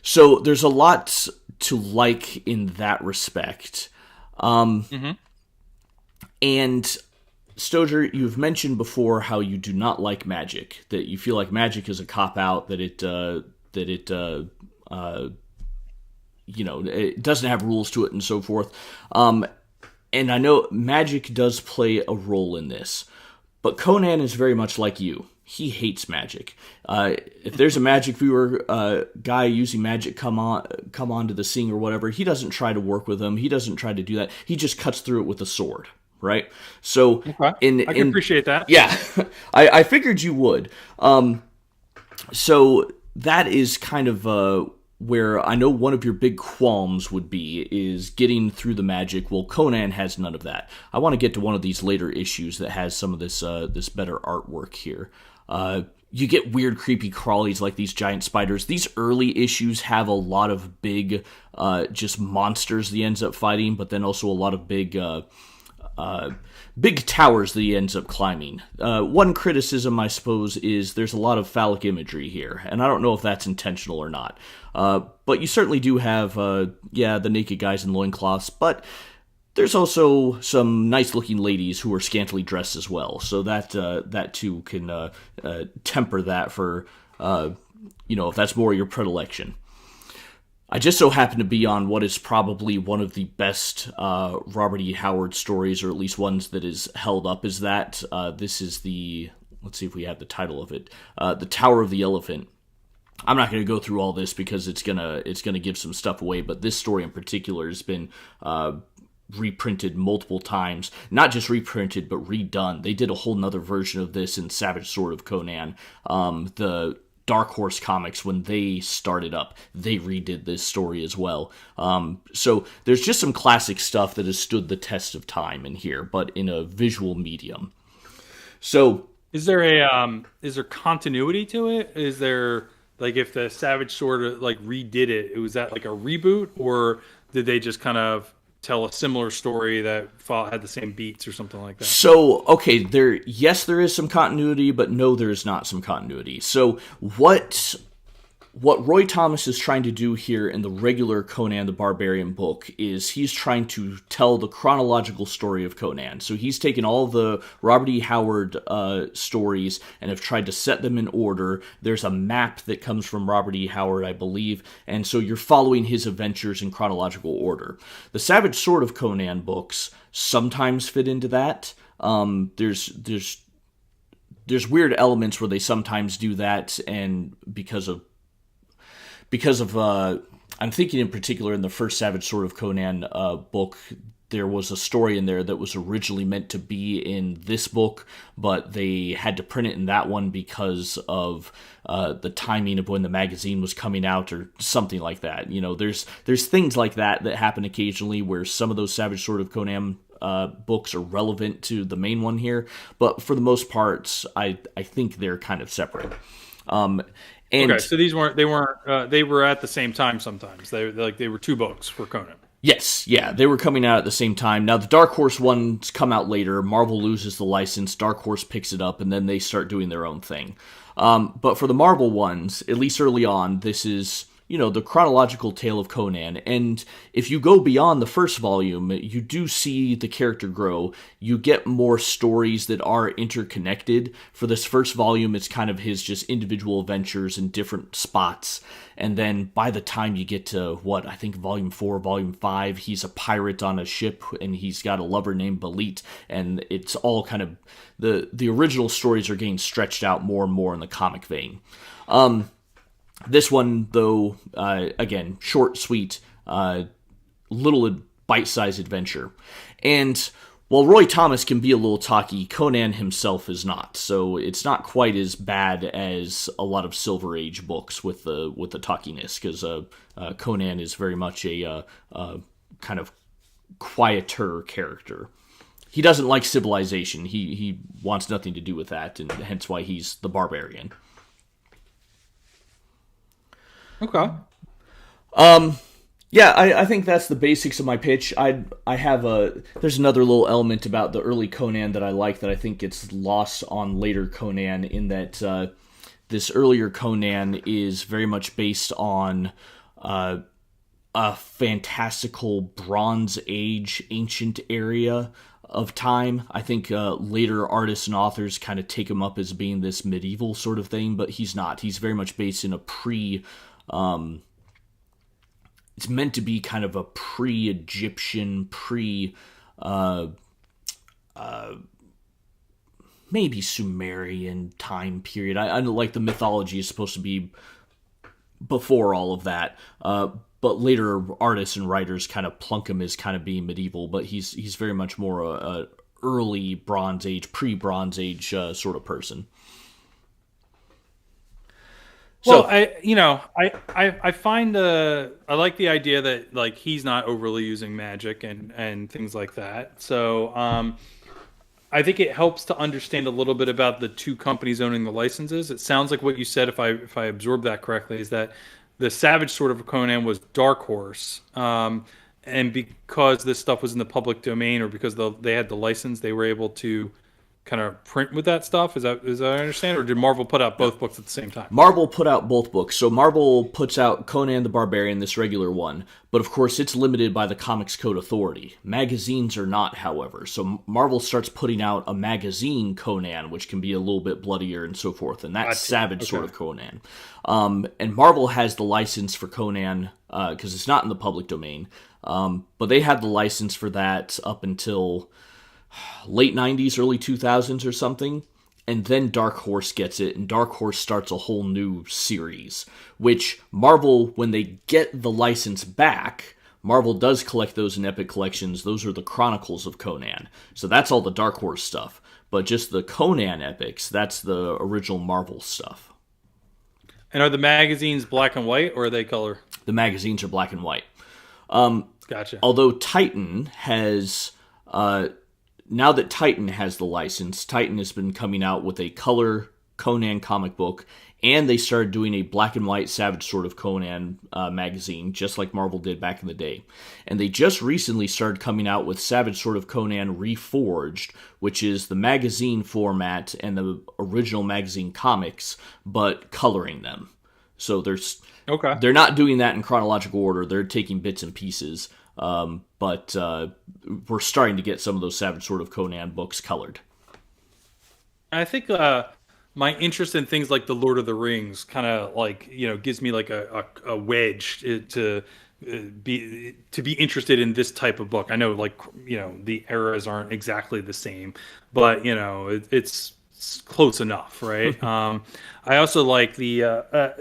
So there's a lot to like in that respect. And Stojr, you've mentioned before how you do not like magic, that you feel like magic is a cop-out, that it doesn't have rules to it and so forth. And I know magic does play a role in this, but Conan is very much like you. He hates magic. If there's a magic viewer guy using magic come onto the scene or whatever, he doesn't try to work with them. He doesn't try to do that. He just cuts through it with a sword, right? So I can appreciate that. Yeah, I figured you would. So that is kind of where I know one of your big qualms would be, is getting through the magic. Well, Conan has none of that. I want to get to one of these later issues that has some of this better artwork here. You get weird, creepy crawlies like these giant spiders. These early issues have a lot of big, just monsters that he ends up fighting, but then also a lot of big towers that he ends up climbing. One criticism, I suppose, is there's a lot of phallic imagery here, and I don't know if that's intentional or not. But you certainly do have, the naked guys in loincloths, but there's also some nice-looking ladies who are scantily dressed as well, so that too can temper that for, if that's more your predilection. I just so happen to be on what is probably one of the best Robert E. Howard stories, or at least ones that is held up as that. This is let's see if we have the title of it, The Tower of the Elephant. I'm not going to go through all this because it's gonna give some stuff away, but this story in particular has been reprinted multiple times. Not just reprinted, but redone. They did a whole nother version of this in Savage Sword of Conan. The Dark Horse Comics, when they started up, they redid this story as well. So there's just some classic stuff that has stood the test of time in here, but in a visual medium. So is there continuity to it? Is there, like, if the Savage Sword redid it, was that like a reboot, or did they just kind of tell a similar story that had the same beats or something like that? So, okay, there is some continuity, but no, there is not some continuity. So what Roy Thomas is trying to do here in the regular Conan the Barbarian book is he's trying to tell the chronological story of Conan. So he's taken all the Robert E. Howard stories and have tried to set them in order. There's a map that comes from Robert E. Howard, I believe, and so you're following his adventures in chronological order. The Savage Sword of Conan books sometimes fit into that. There's weird elements where they sometimes do that, and because of I'm thinking in particular in the first Savage Sword of Conan book, there was a story in there that was originally meant to be in this book, but they had to print it in that one because of the timing of when the magazine was coming out or something like that. There's things like that happen occasionally where some of those Savage Sword of Conan books are relevant to the main one here, but for the most part, I think they're kind of separate. Okay, so they were at the same time sometimes. They were two books for Conan. Yes, yeah, they were coming out at the same time. Now, the Dark Horse ones come out later. Marvel loses the license, Dark Horse picks it up, and then they start doing their own thing. But for the Marvel ones, at least early on, this is, the chronological tale of Conan. And if you go beyond the first volume, you do see the character grow. You get more stories that are interconnected. For this first volume, it's kind of his just individual adventures in different spots. And then by the time you get to, I think volume 4, volume 5, he's a pirate on a ship, and he's got a lover named Balit, and it's all kind of, the original stories are getting stretched out more and more in the comic vein. This one, though, again, short, sweet, little bite-sized adventure. And Well, Roy Thomas can be a little talky. Conan himself is not, so it's not quite as bad as a lot of Silver Age books with the talkiness, because Conan is very much a kind of quieter character. He doesn't like civilization. He wants nothing to do with that, and hence why he's the barbarian. Okay. Yeah, I think that's the basics of my pitch. There's another little element about the early Conan that I like that I think gets lost on later Conan, in that this earlier Conan is very much based on a fantastical Bronze Age ancient area of time. I think later artists and authors kind of take him up as being this medieval sort of thing, but he's not. He's very much based in a it's meant to be kind of a pre-Egyptian, maybe Sumerian time period. I know, like, the mythology is supposed to be before all of that, but later artists and writers kind of plunk him as kind of being medieval, but he's very much more a early Bronze Age, pre-Bronze Age sort of person. Well, I find I like the idea that, like, he's not overly using magic and things like that. So I think it helps to understand a little bit about the two companies owning the licenses. It sounds like what you said, if I absorbed that correctly, is that the Savage Sword of Conan was Dark Horse, and because this stuff was in the public domain, or because they had the license, they were able to kind of print with that stuff. Is that I understand, or did Marvel put out both books at the same time? Marvel put out both books. So Marvel puts out Conan the Barbarian, this regular one, but of course it's limited by the Comics Code Authority. Magazines are not, however. So Marvel starts putting out a magazine Conan, which can be a little bit bloodier and so forth, and that's Savage Sword of Conan. And Marvel has the license for Conan because it's not in the public domain, but they had the license for that up until late 90s, early 2000s or something, and then Dark Horse gets it, and Dark Horse starts a whole new series, which Marvel, when they get the license back, Marvel does collect those in Epic Collections. Those are the Chronicles of Conan. So that's all the Dark Horse stuff. But just the Conan epics, that's the original Marvel stuff. And are the magazines black and white, or are they color? The magazines are black and white. Gotcha. Although Titan has... now that Titan has the license, Titan has been coming out with a color Conan comic book, and they started doing a black and white Savage Sword of Conan magazine, just like Marvel did back in the day. And they just recently started coming out with Savage Sword of Conan Reforged, which is the magazine format and the original magazine comics, but coloring them. So they're not doing that in chronological order. They're taking bits and pieces. But we're starting to get some of those Savage Sword of Conan books colored. I think my interest in things like the Lord of the Rings kind of, like, gives me like a wedge to be interested in this type of book. I know, like, the eras aren't exactly the same, but it's close enough, right? I also like I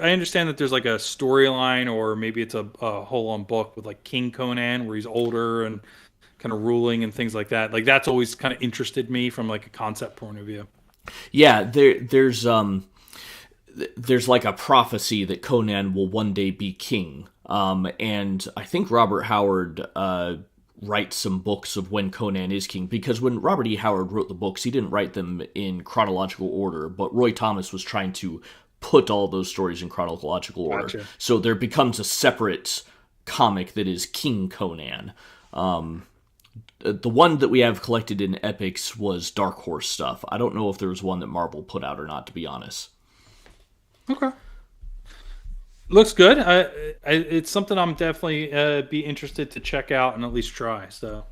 understand that there's like a storyline, or maybe it's a whole-on book with like King Conan, where he's older and kind of ruling and things like that. Like, that's always kind of interested me from like a concept point of view. Yeah, there's like a prophecy that Conan will one day be king, and I think Robert Howard write some books of when Conan is king, because when Robert E. Howard wrote the books, he didn't write them in chronological order, but Roy Thomas was trying to put all those stories in chronological order. Gotcha. So there becomes a separate comic that is King Conan. The one that we have collected in Epics was Dark Horse stuff. I don't know if there was one that Marvel put out or not, to be honest. Okay. Looks good. It's something I'm definitely be interested to check out and at least try. So,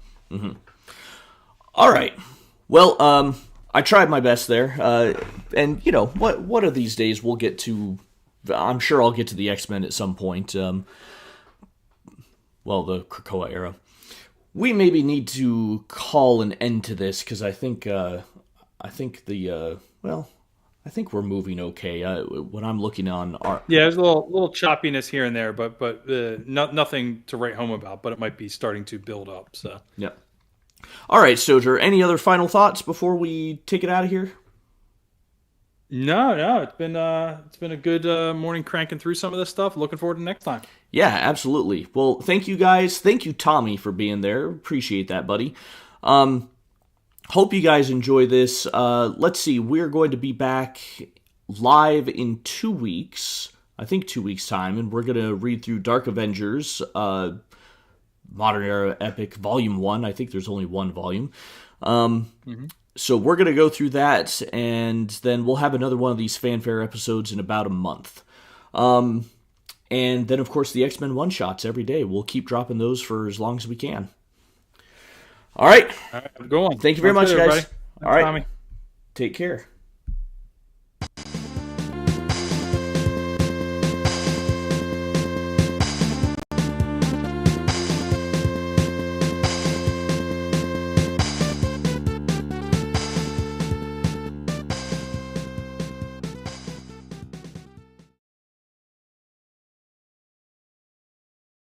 All right. Well, I tried my best there, and what of these days we'll get to. I'm sure I'll get to the X-Men at some point. The Krakoa era. We maybe need to call an end to this, because I think we're moving okay. When I'm looking on our... Yeah, there's a little choppiness here and there, but nothing to write home about. But it might be starting to build up. So yeah. All right, Stojr, any other final thoughts before we take it out of here? No, it's been a good morning cranking through some of this stuff. Looking forward to next time. Yeah, absolutely. Well, thank you guys. Thank you, Tommy, for being there. Appreciate that, buddy. Hope you guys enjoy this. Let's see. We're going to be back live in 2 weeks. I think 2 weeks' time, and we're going to read through Dark Avengers, Modern Era Epic, Volume 1. I think there's only one volume. So we're going to go through that, and then we'll have another one of these fanfare episodes in about a month. And then, of course, the X-Men one-shots every day. We'll keep dropping those for as long as we can. All right. All right, I'm going. Thank you very much, guys. Everybody. All right. Tommy. Take care.